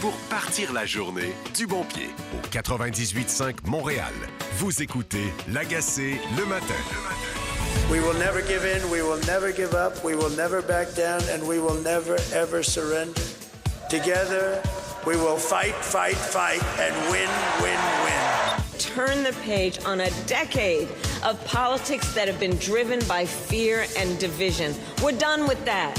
pour partir la journée du bon pied. Au 98.5 Montréal, vous écoutez L'Agacé le matin. We will never give in, we will never give up, we will never back down, and we will never, ever surrender. Together, we will fight, fight, fight, and win, win, win. Turn the page on a decade of politics that have been driven by fear and division. We're done with that.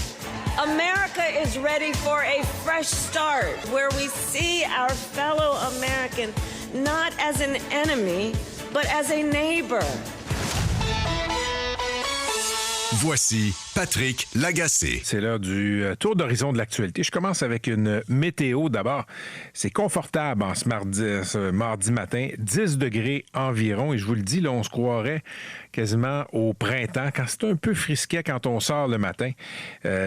America is ready for a fresh start where we see our fellow American not as an enemy, but as a neighbor. Voici Patrick Lagacé. C'est l'heure du tour d'horizon de l'actualité. Je commence avec une météo. D'abord, c'est confortable en ce mardi matin, 10 degrés environ. Et je vous le dis, là, on se croirait quasiment au printemps. Quand c'est un peu frisquet quand on sort le matin,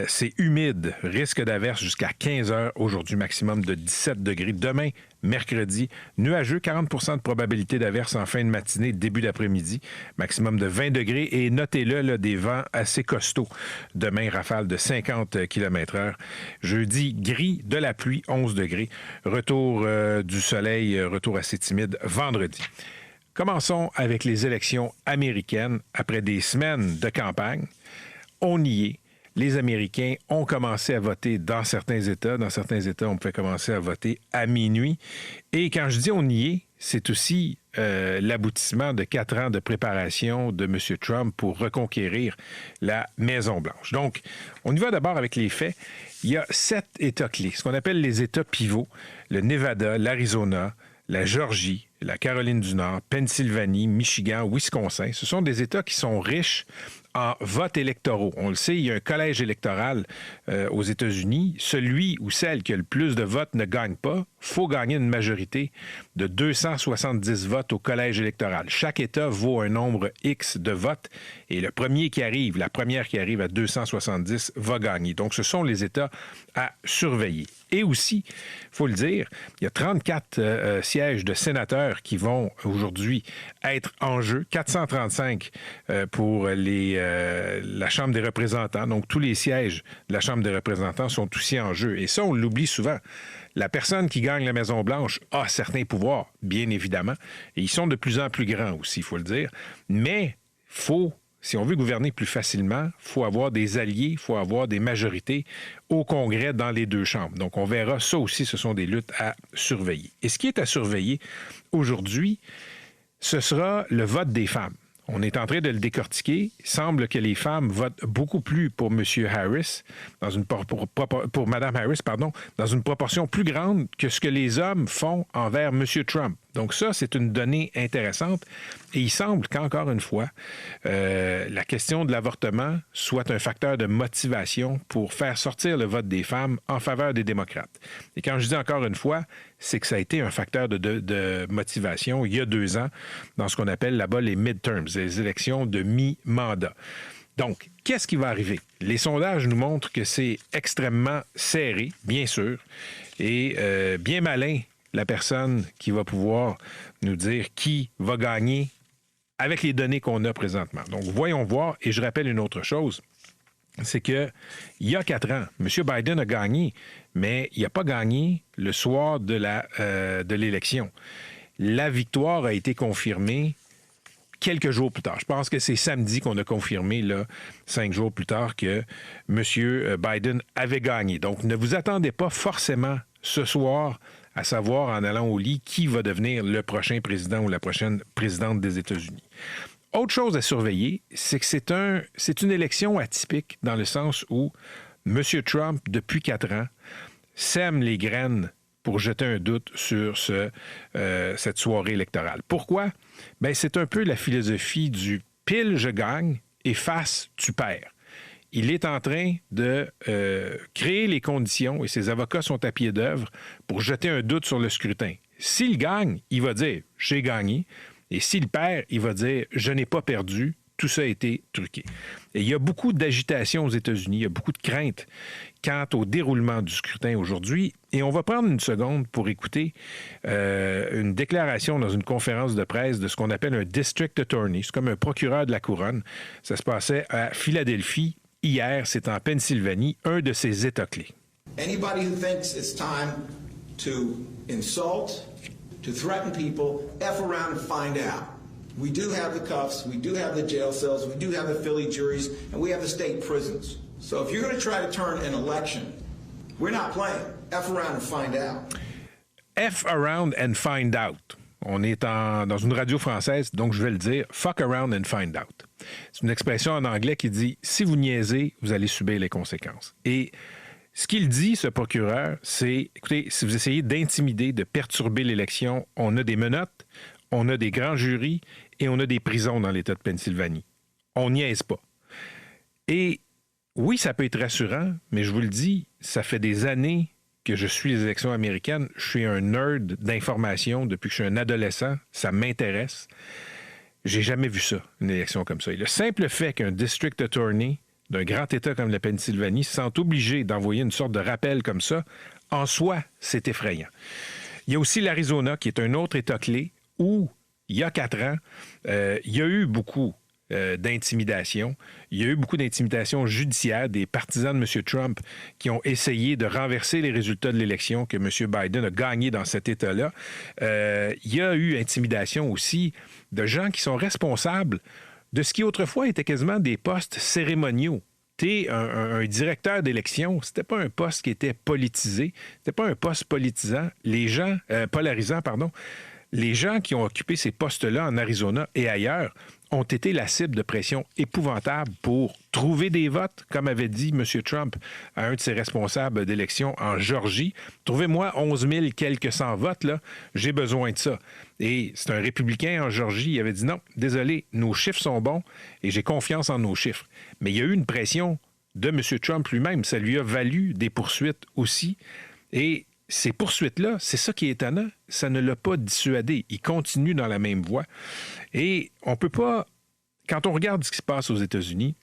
c'est humide. Risque d'averse jusqu'à 15 heures aujourd'hui, maximum de 17 degrés. Demain, mercredi, nuageux, 40 % de probabilité d'averse en fin de matinée, début d'après-midi, maximum de 20 degrés. Et notez-le, là, des vents assez costauds. Demain, rafale de 50 km/h. Jeudi, gris, de la pluie, 11 degrés. Retour du soleil, retour assez timide vendredi. Commençons avec les élections américaines. Après des semaines de campagne, on y est. Les Américains ont commencé à voter dans certains États. Dans certains États, on pouvait commencer à voter à minuit. Et quand je dis on y est, c'est aussi l'aboutissement de 4 ans de préparation de M. Trump pour reconquérir la Maison-Blanche. Donc, on y va d'abord avec les faits. Il y a 7 États clés, ce qu'on appelle les États pivots. Le Nevada, l'Arizona, la Georgie, la Caroline du Nord, Pennsylvanie, Michigan, Wisconsin. Ce sont des États qui sont riches en votes électoraux. On le sait, il y a un collège électoral aux États-Unis. Celui ou celle qui a le plus de votes ne gagne pas. Il faut gagner une majorité de 270 votes au collège électoral. Chaque État vaut un nombre X de votes et le premier qui arrive, la première qui arrive à 270 va gagner. Donc, ce sont les États à surveiller. Et aussi, il faut le dire, il y a 34 sièges de sénateurs qui vont aujourd'hui être en jeu. 435 pour la Chambre des représentants. Donc, tous les sièges de la Chambre des représentants sont aussi en jeu. Et ça, on l'oublie souvent. La personne qui gagne la Maison-Blanche a certains pouvoirs, bien évidemment. Et ils sont de plus en plus grands aussi, il faut le dire. Mais si on veut gouverner plus facilement, il faut avoir des alliés, il faut avoir des majorités au Congrès dans les deux chambres. Donc, on verra, ça aussi, ce sont des luttes à surveiller. Et ce qui est à surveiller aujourd'hui, ce sera le vote des femmes. On est en train de le décortiquer. Il semble que les femmes votent beaucoup plus pour M. Harris, pour Mme Harris, dans une proportion plus grande que ce que les hommes font envers M. Trump. Donc ça, c'est une donnée intéressante. Et il semble qu'encore une fois, la question de l'avortement soit un facteur de motivation pour faire sortir le vote des femmes en faveur des démocrates. Et quand je dis encore une fois, c'est que ça a été un facteur de motivation il y a 2 ans dans ce qu'on appelle là-bas les midterms, les élections de mi-mandat. Donc, qu'est-ce qui va arriver? Les sondages nous montrent que c'est extrêmement serré, bien sûr, et bien malin la personne qui va pouvoir nous dire qui va gagner avec les données qu'on a présentement. Donc, voyons voir. Et je rappelle une autre chose, c'est que il y a 4 ans, M. Biden a gagné, mais il n'a pas gagné le soir de l'élection. La victoire a été confirmée quelques jours plus tard. Je pense que c'est samedi qu'on a confirmé, 5 jours plus tard, que M. Biden avait gagné. Donc, ne vous attendez pas forcément ce soir à savoir, en allant au lit, qui va devenir le prochain président ou la prochaine présidente des États-Unis. Autre chose à surveiller, c'est que c'est une élection atypique dans le sens où M. Trump, depuis 4 ans, sème les graines pour jeter un doute sur cette soirée électorale. Pourquoi? Bien, c'est un peu la philosophie du « pile, je gagne » et « face, tu perds ». Il est en train de créer les conditions, et ses avocats sont à pied d'œuvre, pour jeter un doute sur le scrutin. S'il gagne, il va dire « j'ai gagné », et s'il perd, il va dire « je n'ai pas perdu ». Tout ça a été truqué. Et il y a beaucoup d'agitation aux États-Unis, il y a beaucoup de craintes quant au déroulement du scrutin aujourd'hui. Et on va prendre une seconde pour écouter une déclaration dans une conférence de presse de ce qu'on appelle un district attorney. C'est comme un procureur de la couronne. Ça se passait à Philadelphie. Hier, c'est en Pennsylvanie, un de ses États clés. Anybody who thinks it's time to insult, to threaten people, F around and find out. We do have the cuffs, we do have the jail cells, we do have the Philly juries, and we have the state prisons. So if you're going to try to turn an election, we're not playing. F around and find out. F around and find out. On est dans une radio française, donc je vais le dire. Fuck around and find out. C'est une expression en anglais qui dit « Si vous niaisez, vous allez subir les conséquences ». Et ce qu'il dit, ce procureur, c'est « Écoutez, si vous essayez d'intimider, de perturber l'élection, on a des menottes, on a des grands jurys et on a des prisons dans l'État de Pennsylvanie. On niaise pas. » Et oui, ça peut être rassurant, mais je vous le dis, ça fait des années que je suis les élections américaines. Je suis un nerd d'information depuis que je suis un adolescent. Ça m'intéresse. J'ai jamais vu ça, une élection comme ça. Et le simple fait qu'un district attorney d'un grand État comme la Pennsylvanie se sente obligé d'envoyer une sorte de rappel comme ça, en soi, c'est effrayant. Il y a aussi l'Arizona, qui est un autre État clé, où, il y a 4 ans, il y a eu beaucoup d'intimidation. Il y a eu beaucoup d'intimidation judiciaire des partisans de M. Trump qui ont essayé de renverser les résultats de l'élection que M. Biden a gagné dans cet État-là. Il y a eu intimidation aussi de gens qui sont responsables de ce qui autrefois était quasiment des postes cérémoniaux. T'es un directeur d'élection, c'était pas un poste qui était politisé, c'était pas un poste politisant. Les gens, polarisant, pardon. Les gens qui ont occupé ces postes-là en Arizona et ailleurs ont été la cible de pression épouvantable pour trouver des votes, comme avait dit M. Trump à un de ses responsables d'élection en Georgie. Trouvez-moi 11 000 quelques cent votes, là, j'ai besoin de ça. Et c'est un républicain en Georgie, il avait dit non, désolé, nos chiffres sont bons et j'ai confiance en nos chiffres. Mais il y a eu une pression de M. Trump lui-même, ça lui a valu des poursuites aussi. Et ces poursuites-là, c'est ça qui est étonnant, ça ne l'a pas dissuadé. Il continue dans la même voie. Et on peut pas, quand on regarde ce qui se passe aux États-Unis,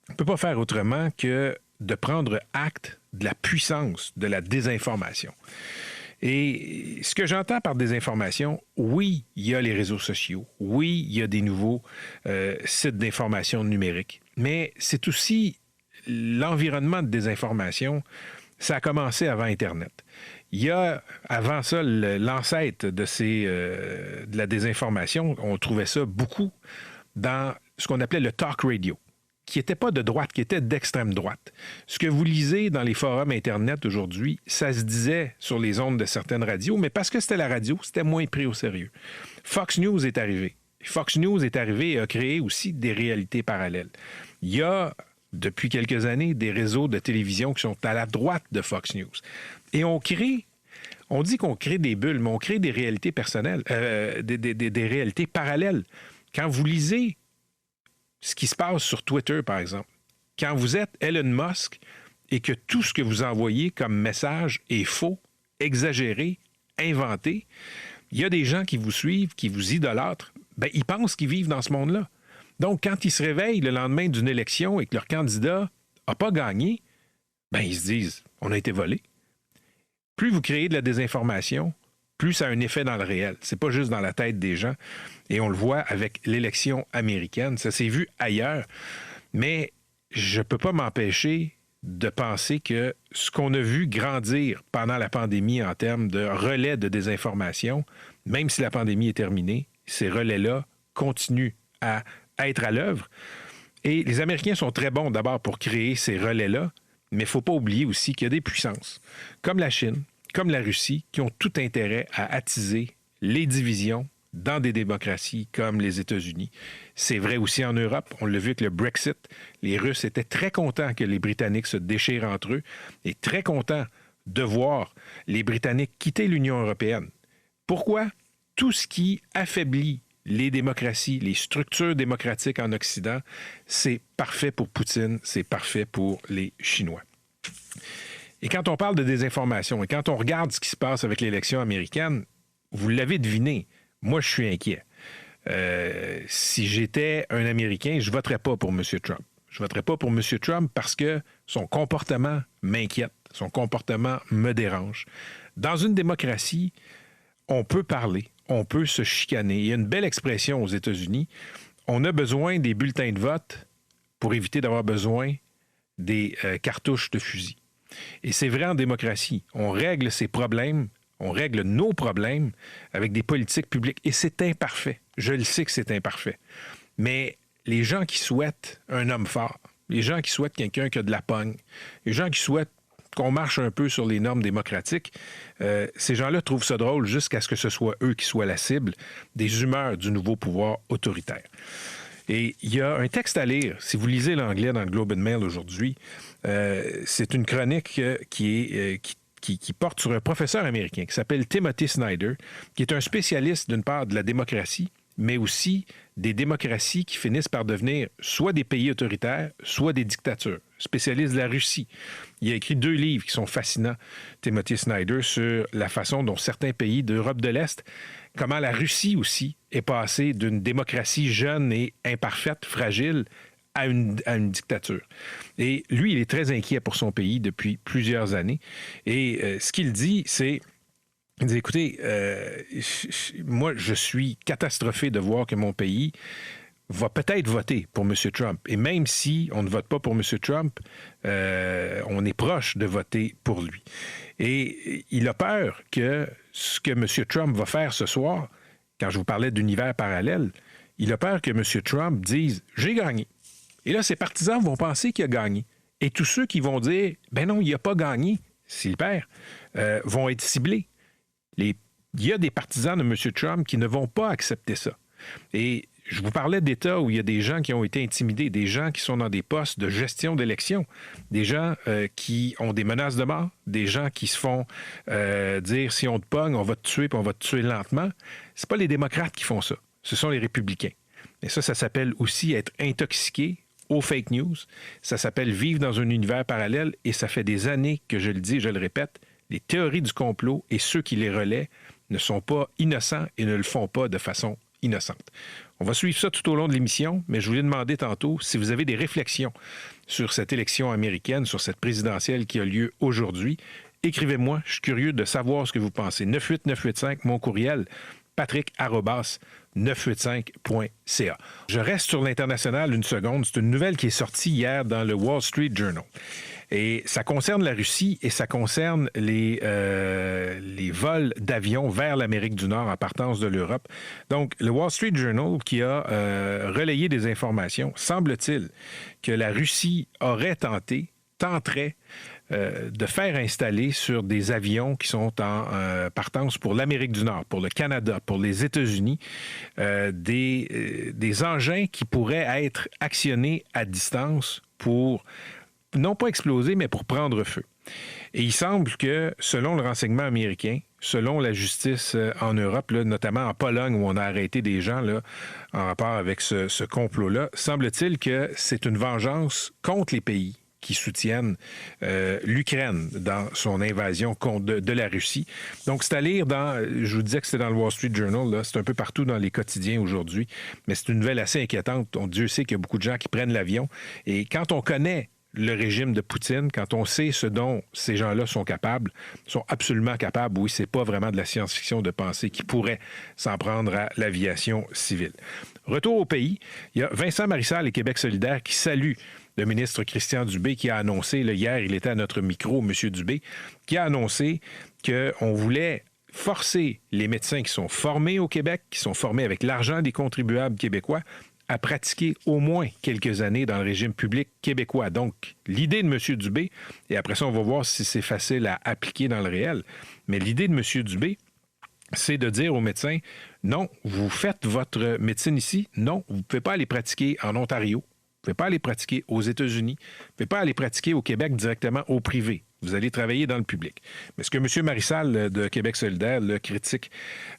on ne peut pas faire autrement que de prendre acte de la puissance de la désinformation. Et ce que j'entends par désinformation, oui, il y a les réseaux sociaux, oui, il y a des nouveaux sites d'information numérique, mais c'est aussi l'environnement de désinformation. Ça a commencé avant Internet. Il y a, avant ça, l'ancêtre de la désinformation. On trouvait ça beaucoup dans ce qu'on appelait le talk radio, qui n'était pas de droite, qui était d'extrême droite. Ce que vous lisez dans les forums Internet aujourd'hui, ça se disait sur les ondes de certaines radios, mais parce que c'était la radio, c'était moins pris au sérieux. Fox News est arrivé. Fox News est arrivé et a créé aussi des réalités parallèles. Il y a depuis quelques années, des réseaux de télévision qui sont à la droite de Fox News. Et on dit qu'on crée des bulles, mais on crée des réalités personnelles, des réalités parallèles. Quand vous lisez ce qui se passe sur Twitter, par exemple, quand vous êtes Elon Musk et que tout ce que vous envoyez comme message est faux, exagéré, inventé, il y a des gens qui vous suivent, qui vous idolâtrent, bien, ils pensent qu'ils vivent dans ce monde-là. Donc, quand ils se réveillent le lendemain d'une élection et que leur candidat n'a pas gagné, ben ils se disent « on a été volé ». Plus vous créez de la désinformation, plus ça a un effet dans le réel. C'est pas juste dans la tête des gens. Et on le voit avec l'élection américaine. Ça s'est vu ailleurs. Mais je ne peux pas m'empêcher de penser que ce qu'on a vu grandir pendant la pandémie en termes de relais de désinformation, même si la pandémie est terminée, ces relais-là continuent à être à l'œuvre. Et les Américains sont très bons d'abord pour créer ces relais-là, mais il ne faut pas oublier aussi qu'il y a des puissances, comme la Chine, comme la Russie, qui ont tout intérêt à attiser les divisions dans des démocraties comme les États-Unis. C'est vrai aussi en Europe. On l'a vu avec le Brexit. Les Russes étaient très contents que les Britanniques se déchirent entre eux et très contents de voir les Britanniques quitter l'Union européenne. Pourquoi? Tout ce qui affaiblit les démocraties, les structures démocratiques en Occident, c'est parfait pour Poutine, c'est parfait pour les Chinois. Et quand on parle de désinformation et quand on regarde ce qui se passe avec l'élection américaine, vous l'avez deviné, moi je suis inquiet. Si j'étais un Américain, je ne voterais pas pour M. Trump. Je ne voterais pas pour M. Trump parce que son comportement m'inquiète, son comportement me dérange. Dans une démocratie, on peut parler, on peut se chicaner. Il y a une belle expression aux États-Unis. On a besoin des bulletins de vote pour éviter d'avoir besoin des cartouches de fusil. Et c'est vrai en démocratie. On règle ces problèmes On règle nos problèmes avec des politiques publiques. Et c'est imparfait. Je le sais que c'est imparfait. Mais les gens qui souhaitent un homme fort, les gens qui souhaitent quelqu'un qui a de la pogne, les gens qui souhaitent qu'on marche un peu sur les normes démocratiques, ces gens-là trouvent ça drôle jusqu'à ce que ce soit eux qui soient la cible des humeurs du nouveau pouvoir autoritaire. Et il y a un texte à lire, si vous lisez l'anglais dans le Globe and Mail aujourd'hui, c'est une chronique qui porte sur un professeur américain qui s'appelle Timothy Snyder, qui est un spécialiste d'une part de la démocratie, mais aussi des démocraties qui finissent par devenir soit des pays autoritaires, soit des dictatures. Spécialiste de la Russie. Il a écrit 2 livres qui sont fascinants, Timothy Snyder, sur la façon dont certains pays d'Europe de l'Est, comment la Russie aussi est passée d'une démocratie jeune et imparfaite, fragile, à une dictature. Et lui, il est très inquiet pour son pays depuis plusieurs années. Et ce qu'il dit, c'est... Il dit, écoutez, moi, je suis catastrophé de voir que mon pays va peut-être voter pour M. Trump. Et même si on ne vote pas pour M. Trump, on est proche de voter pour lui. Et il a peur que ce que M. Trump va faire ce soir, quand je vous parlais d'univers parallèle, il a peur que M. Trump dise « j'ai gagné ». Et là, ses partisans vont penser qu'il a gagné. Et tous ceux qui vont dire « ben non, il n'a pas gagné », s'il perd, vont être ciblés. Il y a des partisans de M. Trump qui ne vont pas accepter ça. Et je vous parlais d'États où il y a des gens qui ont été intimidés, des gens qui sont dans des postes de gestion d'élection, des gens qui ont des menaces de mort, des gens qui se font dire si on te pogne, on va te tuer puis on va te tuer lentement. C'est pas les démocrates qui font ça, ce sont les républicains. Et ça s'appelle aussi être intoxiqué aux fake news. Ça s'appelle vivre dans un univers parallèle et ça fait des années que je le dis et je le répète, les théories du complot et ceux qui les relaient ne sont pas innocents et ne le font pas de façon innocente. On va suivre ça tout au long de l'émission, mais je voulais demander tantôt si vous avez des réflexions sur cette élection américaine, sur cette présidentielle qui a lieu aujourd'hui. Écrivez-moi, je suis curieux de savoir ce que vous pensez. 98985, mon courriel, patrick@985.ca. Je reste sur l'international une seconde. C'est une nouvelle qui est sortie hier dans le Wall Street Journal. Et ça concerne la Russie et ça concerne les vols d'avions vers l'Amérique du Nord en partance de l'Europe. Donc, le Wall Street Journal qui a relayé des informations, semble-t-il que la Russie tenterait de faire installer sur des avions qui sont en partance pour l'Amérique du Nord, pour le Canada, pour les États-Unis, des engins qui pourraient être actionnés à distance pour non pas exploser, mais pour prendre feu. Et il semble que, selon le renseignement américain, selon la justice en Europe, là, notamment en Pologne où on a arrêté des gens là, en rapport avec ce complot-là, semble-t-il que c'est une vengeance contre les pays qui soutiennent l'Ukraine dans son invasion de la Russie. Donc, c'est à lire je vous disais que c'était dans le Wall Street Journal, là, c'est un peu partout dans les quotidiens aujourd'hui, mais c'est une nouvelle assez inquiétante. Dieu sait qu'il y a beaucoup de gens qui prennent l'avion. Et quand on connaît le régime de Poutine, quand on sait ce dont ces gens-là sont capables, sont absolument capables, oui, c'est pas vraiment de la science-fiction de penser qu'ils pourraient s'en prendre à l'aviation civile. Retour au pays, il y a Vincent Marissal et Québec solidaire qui saluent le ministre Christian Dubé qui a annoncé, là, hier, il était à notre micro, M. Dubé, qui a annoncé qu'on voulait forcer les médecins qui sont formés au Québec, qui sont formés avec l'argent des contribuables québécois, à pratiquer au moins quelques années dans le régime public québécois. Donc, l'idée de M. Dubé, et après ça, on va voir si c'est facile à appliquer dans le réel, mais l'idée de M. Dubé, c'est de dire aux médecins, non, vous faites votre médecine ici, non, vous ne pouvez pas aller pratiquer en Ontario, vous ne pouvez pas aller pratiquer aux États-Unis, vous ne pouvez pas aller pratiquer au Québec directement au privé. Vous allez travailler dans le public. Mais ce que M. Marissal de Québec solidaire, le critique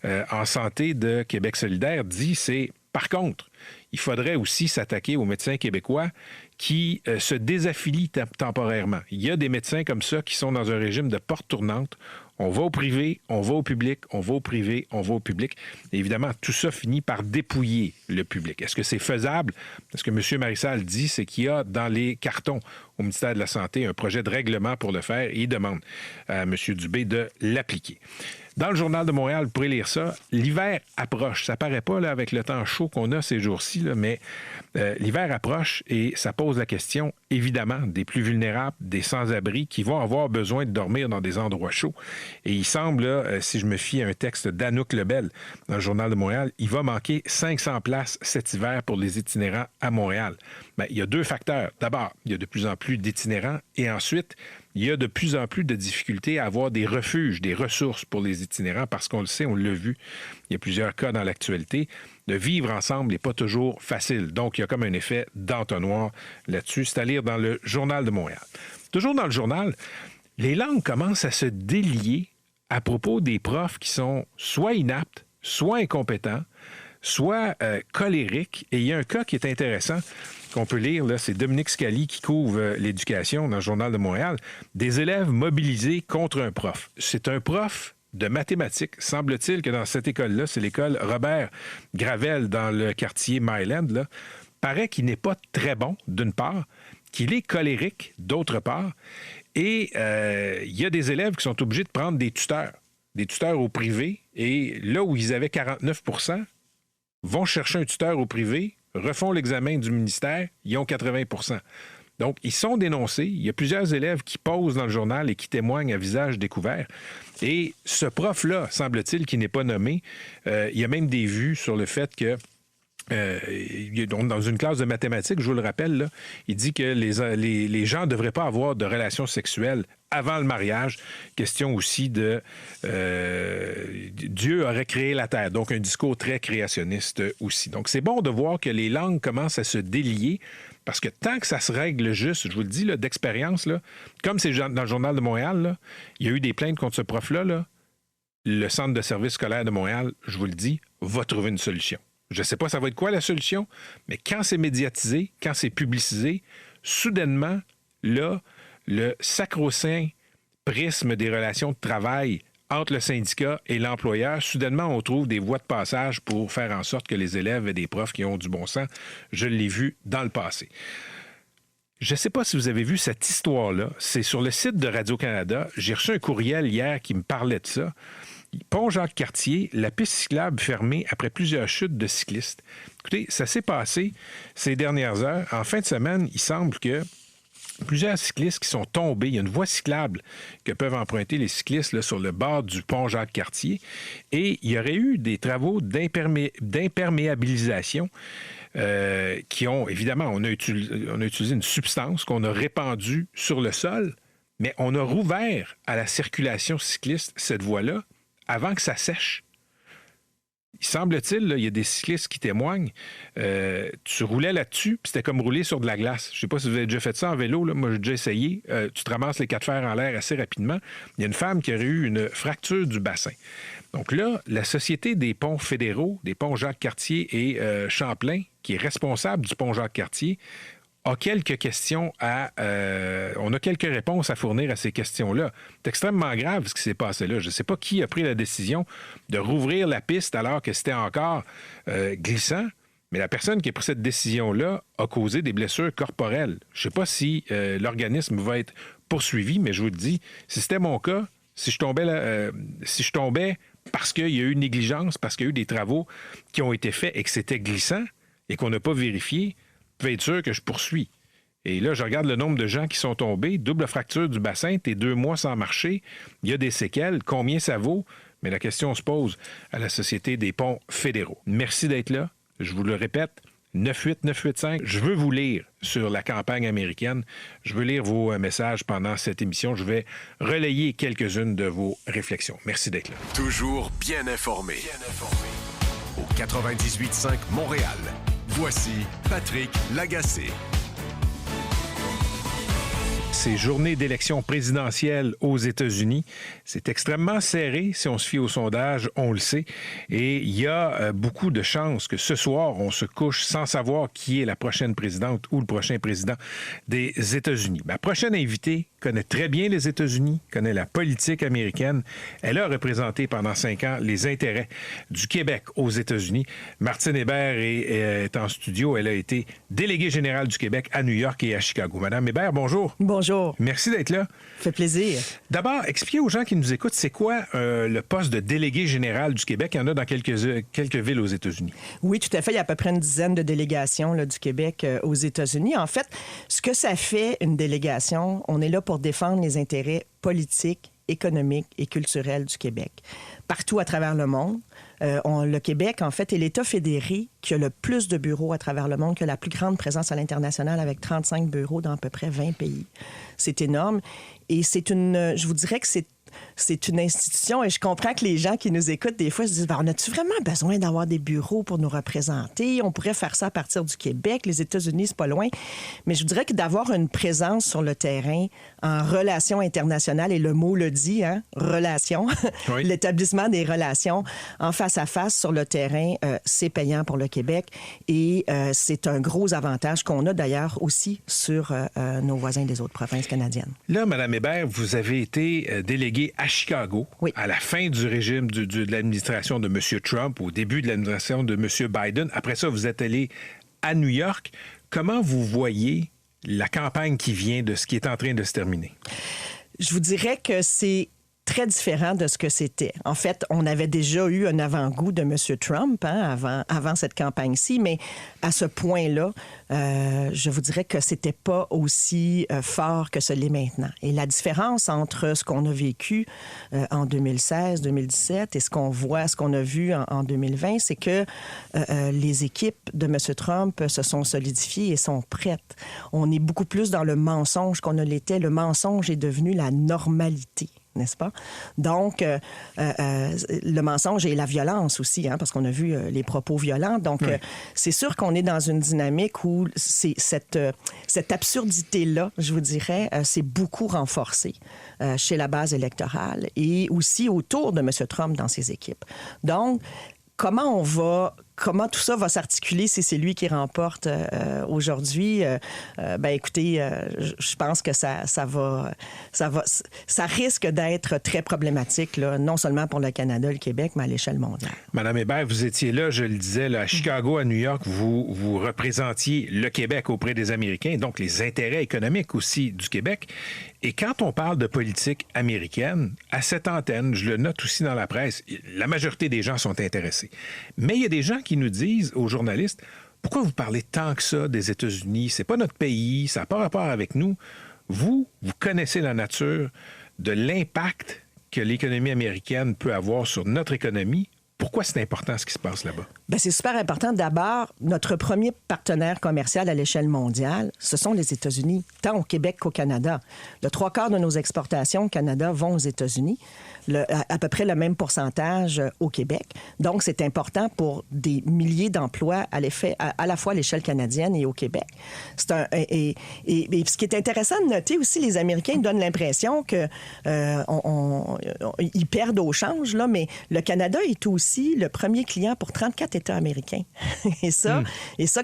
en santé de Québec solidaire, dit, c'est, par contre, il faudrait aussi s'attaquer aux médecins québécois qui se désaffilient temporairement. Il y a des médecins comme ça qui sont dans un régime de porte tournante. On va au privé, on va au public, on va au privé, on va au public. Et évidemment, tout ça finit par dépouiller le public. Est-ce que c'est faisable? Ce que M. Marissal dit, c'est qu'il y a dans les cartons au ministère de la Santé un projet de règlement pour le faire et il demande à M. Dubé de l'appliquer. Dans le Journal de Montréal, vous pourrez lire ça. L'hiver approche. Ça paraît pas là, avec le temps chaud qu'on a ces jours-ci, là, mais l'hiver approche et ça pose pose la question, évidemment, des plus vulnérables, des sans-abri qui vont avoir besoin de dormir dans des endroits chauds. Et il semble, là, si je me fie à un texte d'Anouk Lebel dans le Journal de Montréal, il va manquer 500 places cet hiver pour les itinérants à Montréal. Bien, il y a 2 facteurs. D'abord, il y a de plus en plus d'itinérants et ensuite, il y a de plus en plus de difficultés à avoir des refuges, des ressources pour les itinérants parce qu'on le sait, on l'a vu, il y a plusieurs cas dans l'actualité. De vivre ensemble n'est pas toujours facile. Donc, il y a comme un effet d'entonnoir là-dessus. C'est à lire dans le Journal de Montréal. Toujours dans le journal, les langues commencent à se délier à propos des profs qui sont soit inaptes, soit incompétents, soit colériques. Et il y a un cas qui est intéressant qu'on peut lire, là, c'est Dominique Scali qui couvre l'éducation dans le Journal de Montréal. Des élèves mobilisés contre un prof. C'est un prof de mathématiques. Semble-t-il que dans cette école-là, c'est l'école Robert Gravel dans le quartier Myland, là, paraît qu'il n'est pas très bon, d'une part, qu'il est colérique, d'autre part, et il y a des élèves qui sont obligés de prendre des tuteurs au privé, et là où ils avaient 49 % vont chercher un tuteur au privé, refont l'examen du ministère, ils ont 80 %. Donc, ils sont dénoncés. Il y a plusieurs élèves qui posent dans le journal et qui témoignent à visage découvert. Et ce prof-là, semble-t-il, qui n'est pas nommé, il y a même des vues sur le fait que dans une classe de mathématiques, je vous le rappelle, là, il dit que les gens ne devraient pas avoir de relations sexuelles avant le mariage. Question aussi de Dieu aurait créé la terre. Donc, un discours très créationniste aussi. Donc, c'est bon de voir que les langues commencent à se délier parce que tant que ça se règle juste, je vous le dis, là, d'expérience, là, comme c'est dans le Journal de Montréal, là, il y a eu des plaintes contre ce prof-là, là, le Centre de services scolaires de Montréal, je vous le dis, va trouver une solution. Je ne sais pas ça va être quoi la solution, mais quand c'est médiatisé, quand c'est publicisé, soudainement, là, le sacro-saint prisme des relations de travail entre le syndicat et l'employeur, soudainement, on trouve des voies de passage pour faire en sorte que les élèves aient des profs qui ont du bon sens. Je l'ai vu dans le passé. Je ne sais pas si vous avez vu cette histoire-là. C'est sur le site de Radio-Canada. J'ai reçu un courriel hier qui me parlait de ça. Pont-Jacques-Cartier, la piste cyclable fermée après plusieurs chutes de cyclistes. Écoutez, ça s'est passé ces dernières heures. En fin de semaine, il semble que plusieurs cyclistes qui sont tombés. Il y a une voie cyclable que peuvent emprunter les cyclistes là, sur le bord du pont Jacques-Cartier. Et il y aurait eu des travaux d'imperméabilisation qui ont, évidemment, on a utilisé une substance qu'on a répandue sur le sol, mais on a rouvert à la circulation cycliste cette voie-là avant que ça sèche. Il semble-t-il, là, il y a des cyclistes qui témoignent, tu roulais là-dessus, puis c'était comme rouler sur de la glace. Je ne sais pas si vous avez déjà fait ça en vélo, là. Moi j'ai déjà essayé. Tu te ramasses les 4 fers en l'air assez rapidement. Il y a une femme qui aurait eu une fracture du bassin. Donc là, la Société des ponts fédéraux, des ponts Jacques-Cartier et Champlain, qui est responsable du pont Jacques-Cartier, a quelques questions on a quelques réponses à fournir à ces questions-là. C'est extrêmement grave ce qui s'est passé là. Je ne sais pas qui a pris la décision de rouvrir la piste alors que c'était encore glissant, mais la personne qui a pris cette décision-là a causé des blessures corporelles. Je ne sais pas si l'organisme va être poursuivi, mais je vous le dis, si c'était mon cas, si je tombais parce qu'il y a eu une négligence, parce qu'il y a eu des travaux qui ont été faits et que c'était glissant et qu'on n'a pas vérifié, je vais être sûr que je poursuis. Et là, je regarde le nombre de gens qui sont tombés. Double fracture du bassin, t'es 2 mois sans marcher. Il y a des séquelles. Combien ça vaut? Mais la question se pose à la Société des ponts fédéraux. Merci d'être là. Je vous le répète, 98985. Je veux vous lire sur la campagne américaine. Je veux lire vos messages pendant cette émission. Je vais relayer quelques-unes de vos réflexions. Merci d'être là. Toujours bien informé. Au 98.5 Montréal. Voici Patrick Lagacé. Ces journées d'élection présidentielle aux États-Unis, c'est extrêmement serré si on se fie au sondage, on le sait. Et il y a beaucoup de chances que ce soir, on se couche sans savoir qui est la prochaine présidente ou le prochain président des États-Unis. Ma prochaine invitée connaît très bien les États-Unis, connaît la politique américaine. Elle a représenté pendant 5 ans les intérêts du Québec aux États-Unis. Martine Hébert est en studio. Elle a été déléguée générale du Québec à New York et à Chicago. Madame Hébert, bonjour. Bonjour, bonjour. Merci d'être là. Ça fait plaisir. D'abord, expliquez aux gens qui nous écoutent, c'est quoi le poste de délégué général du Québec? Il y en a dans quelques villes aux États-Unis. Oui, tout à fait. Il y a à peu près une dizaine de délégations là, du Québec aux États-Unis. En fait, ce que ça fait, une délégation, on est là pour défendre les intérêts politiques, économiques et culturels du Québec. Partout à travers le monde. Le Québec, en fait, est l'État fédéré qui a le plus de bureaux à travers le monde, qui a la plus grande présence à l'international avec 35 bureaux dans à peu près 20 pays. C'est énorme. Et je vous dirais que c'est une institution, et je comprends que les gens qui nous écoutent, des fois, se disent, on a-tu vraiment besoin d'avoir des bureaux pour nous représenter? On pourrait faire ça à partir du Québec. Les États-Unis, c'est pas loin. Mais je vous dirais que d'avoir une présence sur le terrain en relations internationales, et le mot le dit, hein, relations, oui. L'établissement des relations en face à face sur le terrain, c'est payant pour le Québec. Et c'est un gros avantage qu'on a d'ailleurs aussi sur nos voisins des autres provinces canadiennes. Là, Mme Hébert, vous avez été déléguée à Chicago, oui. À la fin du régime de l'administration de M. Trump, au début de l'administration de M. Biden. Après ça, vous êtes allé à New York. Comment vous voyez la campagne qui vient de ce qui est en train de se terminer? Je vous dirais que c'est très différent de ce que c'était. En fait, on avait déjà eu un avant-goût de M. Trump avant cette campagne-ci, mais à ce point-là, je vous dirais que c'était pas aussi fort que ce l'est maintenant. Et la différence entre ce qu'on a vécu en 2016, 2017 et ce qu'on a vu en 2020, c'est que les équipes de M. Trump se sont solidifiées et sont prêtes. On est beaucoup plus dans le mensonge qu'on ne l'était. Le mensonge est devenu la normalité. N'est-ce pas? Donc, le mensonge et la violence aussi, hein, parce qu'on a vu les propos violents. Donc, oui. C'est sûr qu'on est dans une dynamique où cette absurdité-là, je vous dirais, s'est beaucoup renforcée chez la base électorale et aussi autour de M. Trump dans ses équipes. Donc, comment tout ça va s'articuler si c'est lui qui remporte aujourd'hui? Écoutez, je pense que ça risque d'être très problématique, là, non seulement pour le Canada, le Québec, mais à l'échelle mondiale. Madame Hébert, vous étiez là, je le disais, là, à Chicago, à New York, vous représentiez le Québec auprès des Américains, donc les intérêts économiques aussi du Québec. Et quand on parle de politique américaine, à cette antenne, je le note aussi dans la presse, la majorité des gens sont intéressés. Mais il y a des gens qui nous disent aux journalistes, pourquoi vous parlez tant que ça des États-Unis? C'est pas notre pays, ça n'a pas rapport avec nous. Vous connaissez la nature de l'impact que l'économie américaine peut avoir sur notre économie. Pourquoi c'est important ce qui se passe là-bas? Bien, c'est super important. D'abord, notre premier partenaire commercial à l'échelle mondiale, ce sont les États-Unis, tant au Québec qu'au Canada. Le 3/4 de nos exportations au Canada vont aux États-Unis, à peu près le même pourcentage au Québec. Donc, c'est important pour des milliers d'emplois à la fois à l'échelle canadienne et au Québec. Et ce qui est intéressant de noter aussi, les Américains donnent l'impression qu'ils perdent au change, là, mais le Canada est aussi le premier client pour 34 États américains. Et ça,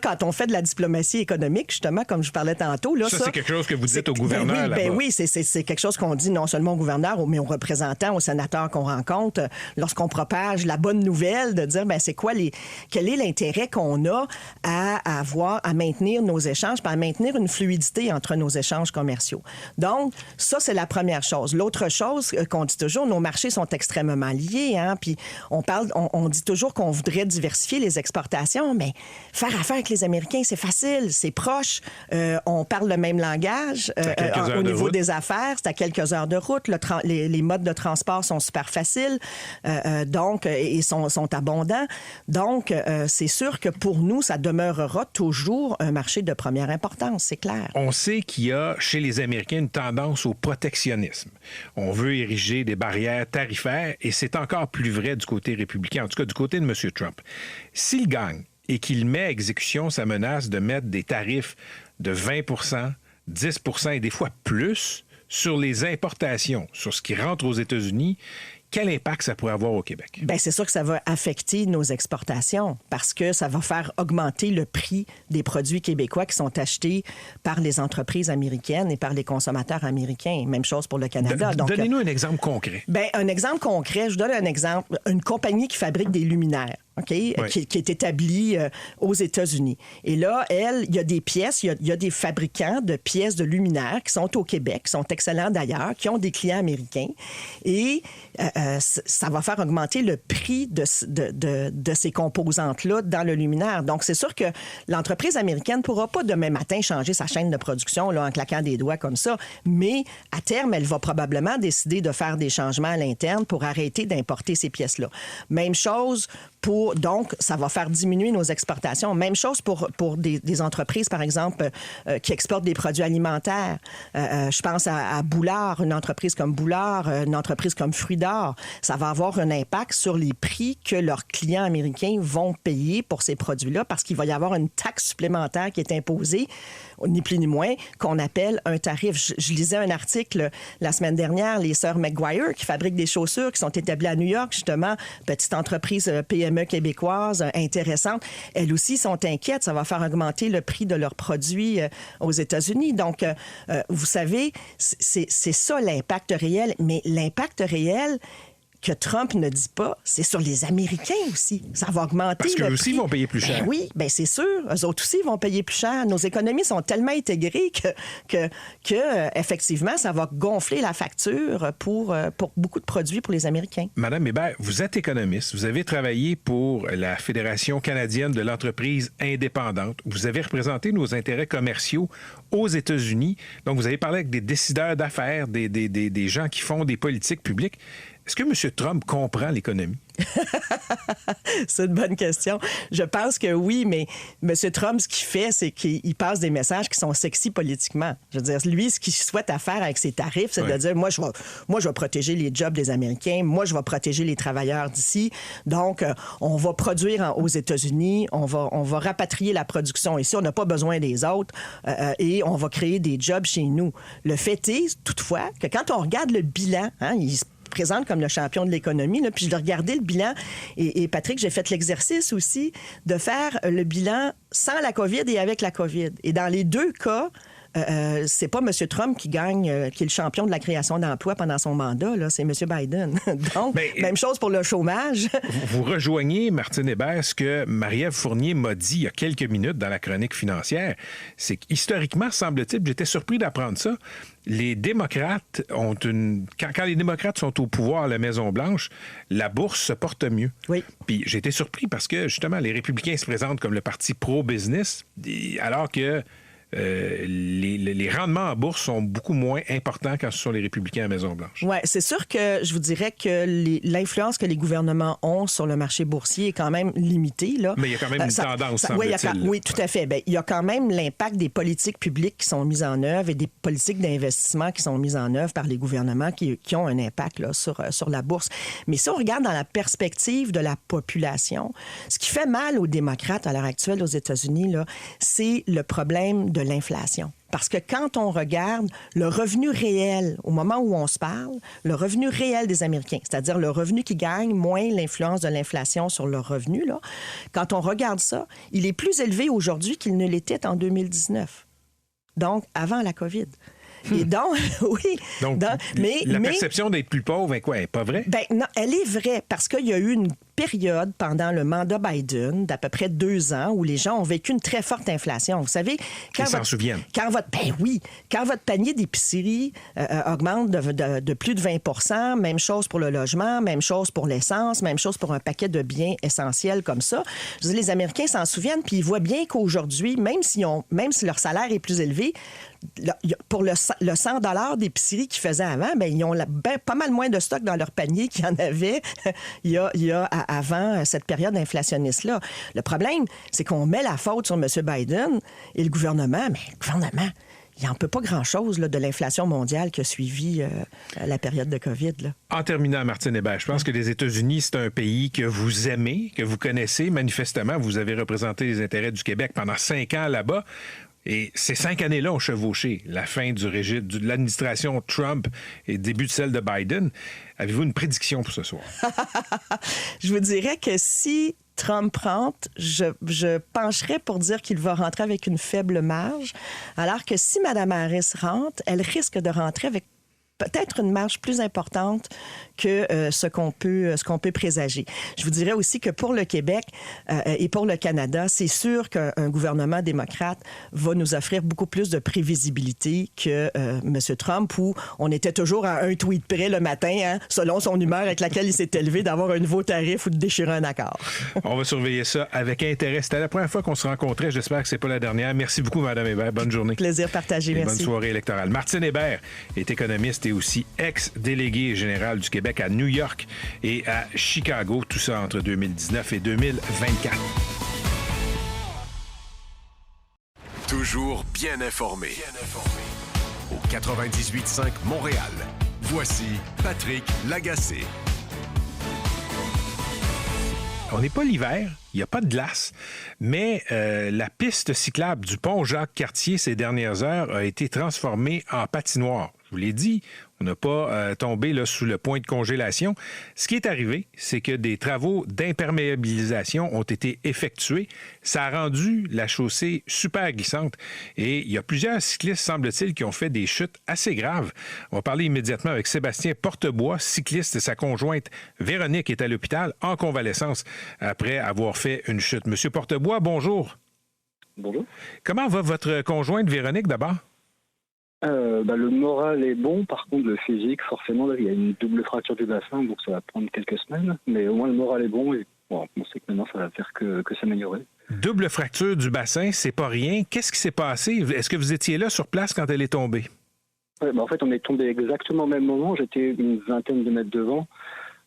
quand on fait de la diplomatie économique, justement, comme je parlais tantôt... Là, ça, c'est quelque chose que vous dites au gouverneur là-bas. Oui, c'est quelque chose qu'on dit non seulement au gouverneur, mais aux représentants, aux sénateurs qu'on rencontre, lorsqu'on propage la bonne nouvelle, de dire, quel est l'intérêt qu'on a à maintenir nos échanges, puis à maintenir une fluidité entre nos échanges commerciaux. Donc, ça, c'est la première chose. L'autre chose qu'on dit toujours, nos marchés sont extrêmement liés, hein, puis on dit toujours qu'on voudrait diversifier les exportations, mais faire affaire avec les Américains, c'est facile, c'est proche, on parle le même langage au niveau des affaires, c'est à quelques heures de route, les modes de transport sont super faciles, donc, et sont abondants. Donc, c'est sûr que pour nous, ça demeurera toujours un marché de première importance, c'est clair. On sait qu'il y a chez les Américains une tendance au protectionnisme. On veut ériger des barrières tarifaires et c'est encore plus vrai du côté républicain, en tout cas du côté de M. Trump. S'il gagne et qu'il met à exécution sa menace de mettre des tarifs de 20 10 et des fois plus sur les importations, sur ce qui rentre aux États-Unis, quel impact ça pourrait avoir au Québec? Bien, c'est sûr que ça va affecter nos exportations parce que ça va faire augmenter le prix des produits québécois qui sont achetés par les entreprises américaines et par les consommateurs américains. Même chose pour le Canada. Donnez-nous un exemple concret. Bien, un exemple concret, je vous donne un exemple. Une compagnie qui fabrique des luminaires. OK, qui est établie aux États-Unis. Et là, il y a des pièces, il y a des fabricants de pièces de luminaires qui sont au Québec, qui sont excellents d'ailleurs, qui ont des clients américains. Et ça va faire augmenter le prix de ces composantes-là dans le luminaire. Donc, c'est sûr que l'entreprise américaine ne pourra pas demain matin changer sa chaîne de production là, en claquant des doigts comme ça. Mais à terme, elle va probablement décider de faire des changements à l'interne pour arrêter d'importer ces pièces-là. Même chose donc, ça va faire diminuer nos exportations. Même chose pour des entreprises, par exemple, qui exportent des produits alimentaires. Je pense à Boulard, une entreprise comme Boulard, une entreprise comme Fruits d'Or. Ça va avoir un impact sur les prix que leurs clients américains vont payer pour ces produits-là parce qu'il va y avoir une taxe supplémentaire qui est imposée, ni plus ni moins, qu'on appelle un tarif. Je lisais un article la semaine dernière, les sœurs McGuire, qui fabriquent des chaussures, qui sont établies à New York, justement, petite entreprise PME québécoise intéressante. Elles aussi sont inquiètes. Ça va faire augmenter le prix de leurs produits aux États-Unis. Donc, vous savez, c'est ça l'impact réel. Mais l'impact réel que Trump ne dit pas, c'est sur les Américains aussi. Ça va augmenter parce qu'eux aussi vont payer plus cher. Ben oui, ben c'est sûr. Eux autres aussi vont payer plus cher. Nos économies sont tellement intégrées que effectivement, ça va gonfler la facture pour beaucoup de produits pour les Américains. Madame Hébert, vous êtes économiste. Vous avez travaillé pour la Fédération canadienne de l'entreprise indépendante. Vous avez représenté nos intérêts commerciaux aux États-Unis. Donc, vous avez parlé avec des décideurs d'affaires, des gens qui font des politiques publiques. Est-ce que M. Trump comprend l'économie? C'est une bonne question. Je pense que oui, mais M. Trump, ce qu'il fait, c'est qu'il passe des messages qui sont sexy politiquement. Je veux dire, lui, ce qu'il souhaite faire avec ses tarifs, c'est de dire, moi, je vais protéger les jobs des Américains, moi, je vais protéger les travailleurs d'ici. Donc, on va produire aux États-Unis, on va rapatrier la production ici, on n'a pas besoin des autres, et on va créer des jobs chez nous. Le fait est, toutefois, que quand on regarde le bilan, il se présente comme le champion de l'économie, là, puis je l'ai regardé le bilan, et Patrick, j'ai fait l'exercice aussi de faire le bilan sans la COVID et avec la COVID. Et dans les deux cas, c'est pas M. Trump qui gagne, qui est le champion de la création d'emplois pendant son mandat, là, c'est M. Biden. Donc, même chose pour le chômage. Vous rejoignez, Martine Hébert, ce que Marie-Ève Fournier m'a dit il y a quelques minutes dans la chronique financière. C'est qu'historiquement, semble-t-il, j'étais surpris d'apprendre ça, les démocrates ont quand les démocrates sont au pouvoir à la Maison-Blanche, la bourse se porte mieux. Oui. Puis j'ai été surpris parce que, justement, les républicains se présentent comme le parti pro-business, alors que les rendements en bourse sont beaucoup moins importants quand ce sont les républicains à Maison-Blanche. Oui, c'est sûr que je vous dirais que l'influence que les gouvernements ont sur le marché boursier est quand même limitée. Là. Mais il y a quand même une tendance, semble-t-il. Oui, tout à fait. Bien, il y a quand même l'impact des politiques publiques qui sont mises en œuvre et des politiques d'investissement qui sont mises en œuvre par les gouvernements qui ont un impact là, sur la bourse. Mais si on regarde dans la perspective de la population, ce qui fait mal aux démocrates à l'heure actuelle aux États-Unis, là, c'est le problème de l'inflation. Parce que quand on regarde le revenu réel, au moment où on se parle, le revenu réel des Américains, c'est-à-dire le revenu qui gagne moins l'influence de l'inflation sur leur revenu, là, quand on regarde ça, il est plus élevé aujourd'hui qu'il ne l'était en 2019. Donc, avant la COVID. Et donc, oui. Donc, la perception d'être plus pauvre, elle n'est pas vraie? Ben non, elle est vraie parce qu'il y a eu une période pendant le mandat Biden d'à peu près 2 ans où les gens ont vécu une très forte inflation. Vous savez, ils s'en souviennent. Quand votre panier d'épicerie augmente de plus de 20 %, même chose pour le logement, même chose pour l'essence, même chose pour un paquet de biens essentiels comme ça. Je veux dire, les Américains s'en souviennent puis ils voient bien qu'aujourd'hui, même si leur salaire est plus élevé, pour le 100 $ d'épicerie qu'ils faisaient avant, ben, ils ont pas mal moins de stock dans leur panier qu'il y en avait il y a avant cette période inflationniste-là. Le problème, c'est qu'on met la faute sur M. Biden et le gouvernement. Mais le gouvernement, il n'en peut pas grand-chose là, de l'inflation mondiale qui a suivi la période de COVID. Là. En terminant, Martine Hébert, je pense que les États-Unis, c'est un pays que vous aimez, que vous connaissez. Manifestement, vous avez représenté les intérêts du Québec pendant 5 ans là-bas. Et ces 5 années-là ont chevauché la fin du régime de l'administration Trump et le début de celle de Biden. Avez-vous une prédiction pour ce soir? Je vous dirais que si Trump rentre, je pencherais pour dire qu'il va rentrer avec une faible marge, alors que si Mme Harris rentre, elle risque de rentrer avec peut-être une marge plus importante que ce qu'on peut présager. Je vous dirais aussi que pour le Québec et pour le Canada, c'est sûr qu'un gouvernement démocrate va nous offrir beaucoup plus de prévisibilité que M. Trump, où on était toujours à un tweet près le matin, hein, selon son humeur avec laquelle il s'est élevé, d'avoir un nouveau tarif ou de déchirer un accord. On va surveiller ça avec intérêt. C'était la première fois qu'on se rencontrait. J'espère que c'est pas la dernière. Merci beaucoup, Mme Hébert. Bonne journée. Plaisir partagé. Et merci. Bonne soirée électorale. Martine Hébert est économiste et aussi ex-délégué général du Québec à New York et à Chicago. Tout ça entre 2019 et 2024. Toujours bien informé. Au 98.5 Montréal. Voici Patrick Lagacé. On n'est pas l'hiver, il n'y a pas de glace, mais la piste cyclable du pont Jacques-Cartier ces dernières heures a été transformée en patinoire. Je vous l'ai dit, on n'a pas tombé là, sous le point de congélation. Ce qui est arrivé, c'est que des travaux d'imperméabilisation ont été effectués. Ça a rendu la chaussée super glissante. Et il y a plusieurs cyclistes, semble-t-il, qui ont fait des chutes assez graves. On va parler immédiatement avec Sébastien Portebois, cycliste, et sa conjointe Véronique est à l'hôpital en convalescence après avoir fait une chute. Monsieur Portebois, bonjour. Bonjour. Comment va votre conjointe Véronique d'abord? Le moral est bon, par contre le physique, forcément, là, il y a une double fracture du bassin, donc ça va prendre quelques semaines, mais au moins le moral est bon et bon, on sait que maintenant ça va faire que s'améliorer. Double fracture du bassin, c'est pas rien. Qu'est-ce qui s'est passé? Est-ce que vous étiez là sur place quand elle est tombée? Ouais, en fait, on est tombé exactement au même moment, j'étais une vingtaine de mètres devant.